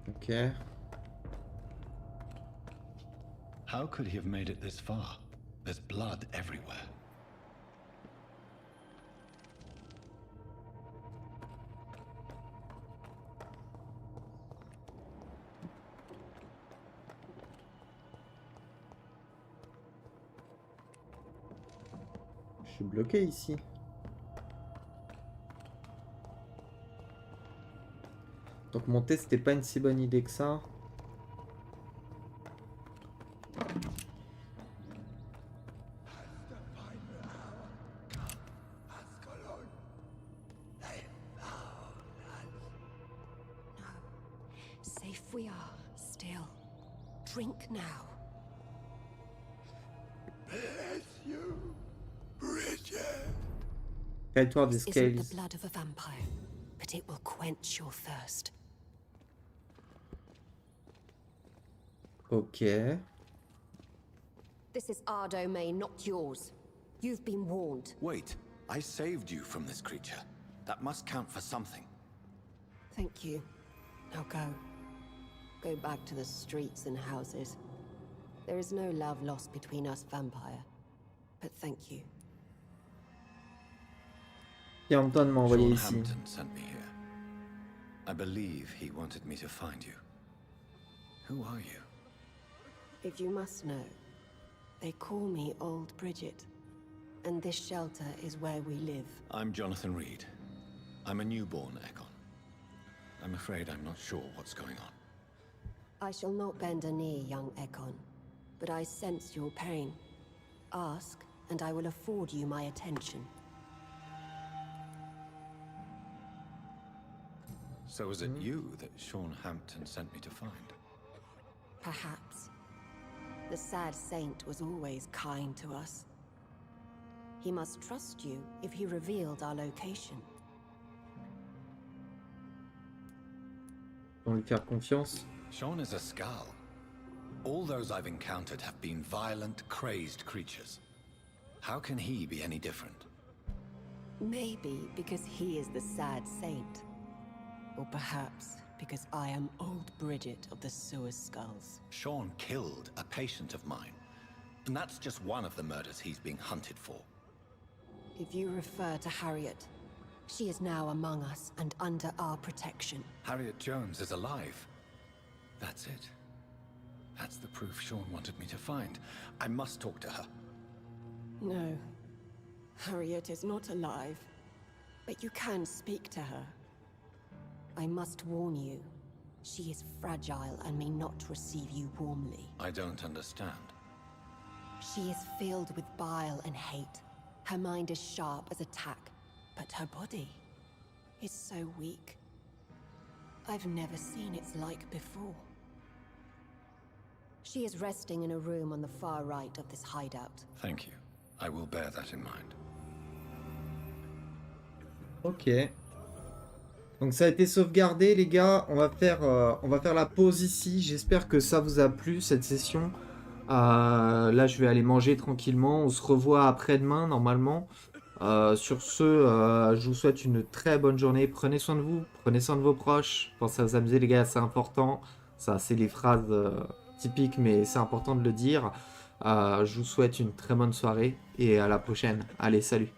Ok. How could he have made it this far? There's blood everywhere. suis bloqué ici. Donc monter, c'était pas une si bonne idée que ça. Safe we are, still. Drink now. Bless you, Bridget. Territoire des This isn't the Scales. blood of a vampire, but it will quench your thirst. Ok. This is our domain, not yours. You've been warned. Wait, I saved you from this creature. That must count for something. Thank you. Now go. Go back to the streets and houses. There is no love lost between us, vampire. But thank you. Et Anton m'a envoyé Sean ici. Hampton sent me here. I believe he wanted me to find you. Who are you? If you must know, they call me Old Bridget. And this shelter is where we live. I'm Jonathan Reed. I'm a newborn Ekon. I'm afraid I'm not sure what's going on. I shall not bend a knee, young Ekon. But I sense your pain. Ask, and I will afford you my attention. So was it you that Sean Hampton sent me to find? Perhaps. The sad saint was always kind to us. He must trust you if he revealed our location. On lui faire confiance. Sean is a Skal. All those I've encountered have been violent, crazed creatures. How can he be any different? Maybe because he is the sad saint. Or perhaps because I am Old Bridget of the Sewer Skulls. Sean killed a patient of mine. And that's just one of the murders he's being hunted for. If you refer to Harriet, she is now among us and under our protection. Harriet Jones is alive. That's it. That's the proof Sean wanted me to find. I must talk to her. No. Harriet is not alive. But you can speak to her. I must warn you. She is fragile and may not receive you warmly. I don't understand. She is filled with bile and hate. Her mind is sharp as a tack, but her body is so weak. I've never seen its like before. She is resting in a room on the far right of this hideout. Thank you. I will bear that in mind. Ok. Donc ça a été sauvegardé les gars, on va faire la pause ici, j'espère que ça vous a plu cette session. Là je vais aller manger tranquillement, on se revoit après-demain normalement. Sur ce, je vous souhaite une très bonne journée, prenez soin de vous, prenez soin de vos proches, pensez à vous amuser les gars, c'est important. Ça c'est les phrases typiques mais c'est important de le dire. Je vous souhaite une très bonne soirée et à la prochaine, allez salut.